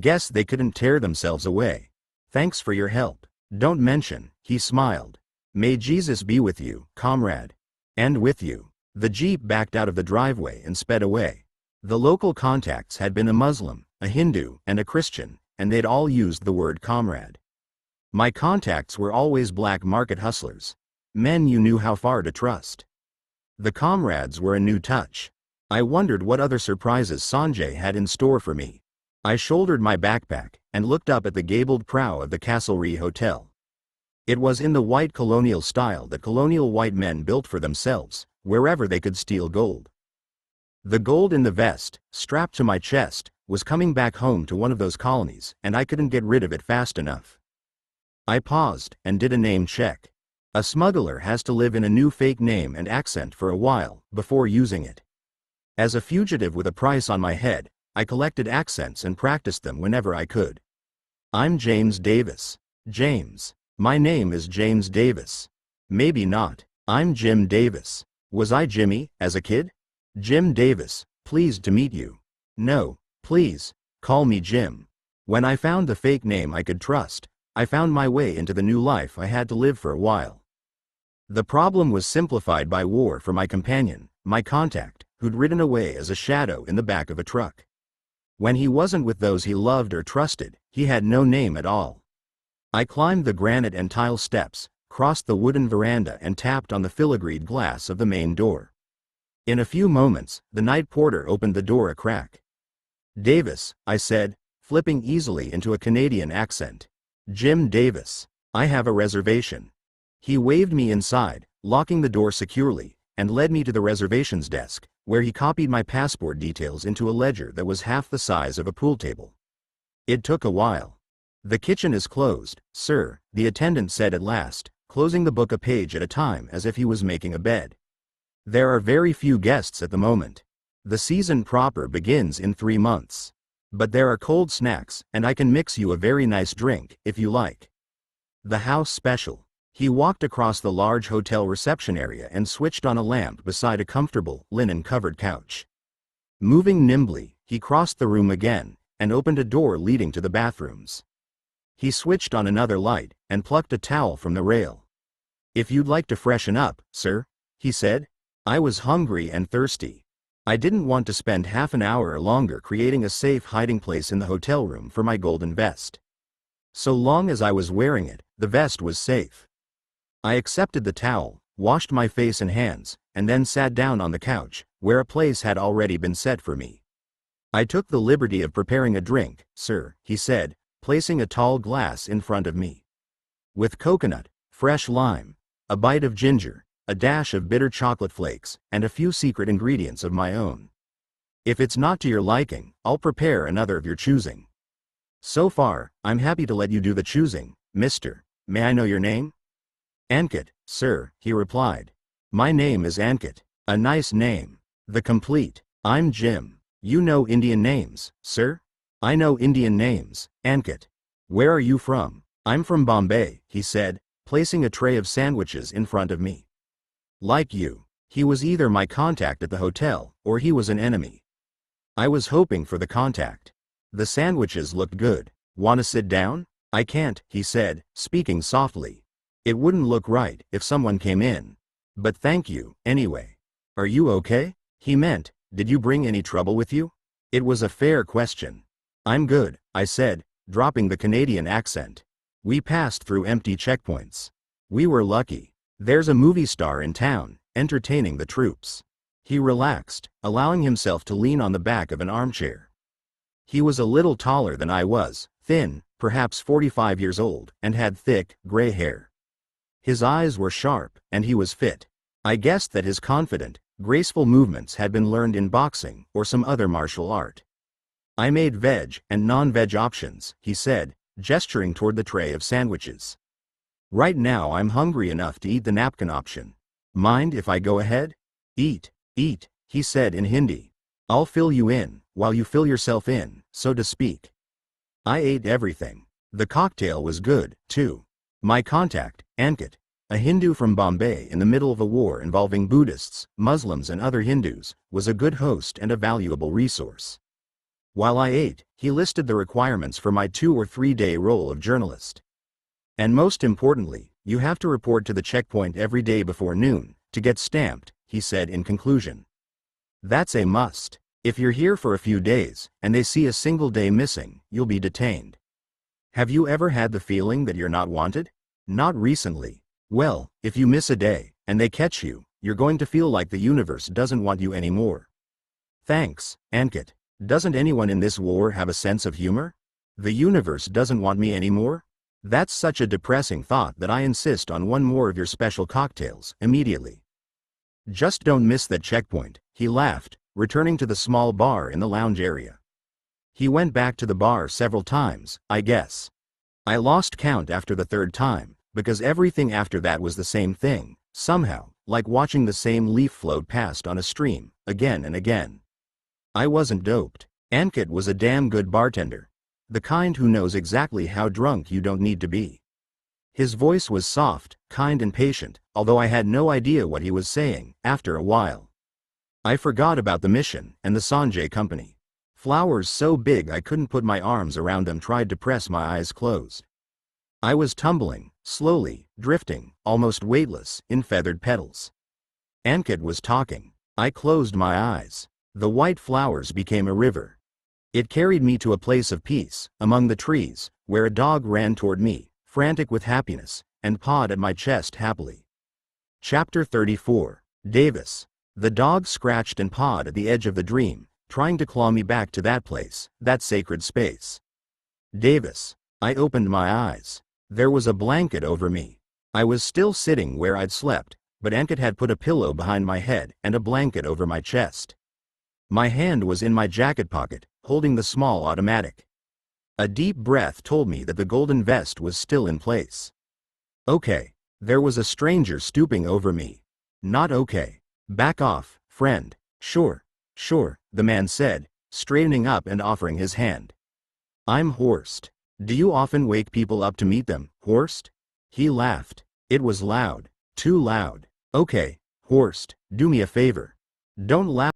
[SPEAKER 1] Guess they couldn't tear themselves away. Thanks for your help. Don't mention," he smiled. "May Jesus be with you, comrade. And with you." The Jeep backed out of the driveway and sped away. The local contacts had been a Muslim, a Hindu, and a Christian, and they'd all used the word comrade. My contacts were always black market hustlers. Men you knew how far to trust. The comrades were a new touch. I wondered what other surprises Sanjay had in store for me. I shouldered my backpack and looked up at the gabled prow of the Castlereagh Hotel. It was in the white colonial style that colonial white men built for themselves, wherever they could steal gold. The gold in the vest, strapped to my chest, was coming back home to one of those colonies, and I couldn't get rid of it fast enough. I paused and did a name check. A smuggler has to live in a new fake name and accent for a while before using it. As a fugitive with a price on my head, I collected accents and practiced them whenever I could. I'm James Davis. James. My name is James Davis. Maybe not. I'm Jim Davis. Was I Jimmy, as a kid? Jim Davis, pleased to meet you. No, please, call me Jim. When I found the fake name I could trust, I found my way into the new life I had to live for a while. The problem was simplified by war for my companion, my contact, who'd ridden away as a shadow in the back of a truck. When he wasn't with those he loved or trusted, he had no name at all. I climbed the granite and tile steps, crossed the wooden veranda and tapped on the filigreed glass of the main door. In a few moments, the night porter opened the door a crack. Davis, I said, flipping easily into a Canadian accent. Jim Davis. I have a reservation. He waved me inside, locking the door securely, and led me to the reservations desk, where he copied my passport details into a ledger that was half the size of a pool table. It took a while. The kitchen is closed, sir, the attendant said at last, closing the book a page at a time as if he was making a bed. There are very few guests at the moment. The season proper begins in 3 months. But there are cold snacks, and I can mix you a very nice drink, if you like. The house special. He walked across the large hotel reception area and switched on a lamp beside a comfortable, linen-covered couch. Moving nimbly, he crossed the room again, and opened a door leading to the bathrooms. He switched on another light, and plucked a towel from the rail. If you'd like to freshen up, sir, he said. I was hungry and thirsty. I didn't want to spend half an hour longer creating a safe hiding place in the hotel room for my golden vest. So long as I was wearing it, the vest was safe. I accepted the towel, washed my face and hands, and then sat down on the couch, where a place had already been set for me. I took the liberty of preparing a drink, sir, he said, placing a tall glass in front of me. With coconut, fresh lime, a bite of ginger, a dash of bitter chocolate flakes, and a few secret ingredients of my own. If it's not to your liking, I'll prepare another of your choosing. So far, I'm happy to let you do the choosing, mister. May I know your name? Ankit, sir, he replied. My name is Ankit. A nice name. The complete. I'm Jim. You know Indian names, sir? I know Indian names, Ankit. Where are you from? I'm from Bombay, he said, placing a tray of sandwiches in front of me. Like you. He was either my contact at the hotel, or he was an enemy. I was hoping for the contact. The sandwiches looked good. Want to sit down? I can't, he said, speaking softly. It wouldn't look right if someone came in. But thank you, anyway. Are you okay? He meant, did you bring any trouble with you? It was a fair question. I'm good, I said, dropping the Canadian accent. We passed through empty checkpoints. We were lucky. There's a movie star in town, entertaining the troops. He relaxed, allowing himself to lean on the back of an armchair. He was a little taller than I was, thin, perhaps 45 years old, and had thick, gray hair. His eyes were sharp, and he was fit. I guessed that his confident, graceful movements had been learned in boxing or some other martial art. I made veg and non-veg options, he said, gesturing toward the tray of sandwiches. Right now I'm hungry enough to eat the napkin option. Mind if I go ahead? Eat, he said in Hindi. I'll fill you in, while you fill yourself in, so to speak. I ate everything. The cocktail was good, too. My contact, Ankit, a Hindu from Bombay in the middle of a war involving Buddhists, Muslims and other Hindus, was a good host and a valuable resource. While I ate, he listed the requirements for my 2 or 3 day role of journalist. And most importantly, you have to report to the checkpoint every day before noon, to get stamped, he said in conclusion. That's a must. If you're here for a few days, and they see a single day missing, you'll be detained. Have you ever had the feeling that you're not wanted? Not recently. Well, if you miss a day, and they catch you, you're going to feel like the universe doesn't want you anymore. Thanks, Ankit. Doesn't anyone in this war have a sense of humor? The universe doesn't want me anymore? That's such a depressing thought that I insist on one more of your special cocktails, immediately. Just don't miss that checkpoint, he laughed, returning to the small bar in the lounge area. He went back to the bar several times, I guess. I lost count after the third time, because everything after that was the same thing, somehow, like watching the same leaf float past on a stream, again and again. I wasn't doped. Ankit was a damn good bartender. The kind who knows exactly how drunk you don't need to be. His voice was soft, kind and patient, although I had no idea what he was saying, after a while. I forgot about the mission, and the Sanjay company. Flowers so big I couldn't put my arms around them, tried to press my eyes closed. I was tumbling, slowly, drifting, almost weightless, in feathered petals. Ankit was talking. I closed my eyes. The white flowers became a river. It carried me to a place of peace, among the trees, where a dog ran toward me, frantic with happiness, and pawed at my chest happily. Chapter 34. Davis. The dog scratched and pawed at the edge of the dream, trying to claw me back to that place, that sacred space. Davis. I opened my eyes. There was a blanket over me. I was still sitting where I'd slept, but Ankit had put a pillow behind my head and a blanket over my chest. My hand was in my jacket pocket, holding the small automatic. A deep breath told me that the golden vest was still in place. Okay. There was a stranger stooping over me. Not okay. Back off, friend. Sure, the man said, straightening up and offering his hand. I'm Horst. Do you often wake people up to meet them, Horst? He laughed. It was loud. Too loud. Okay, Horst, do me a favor. Don't laugh.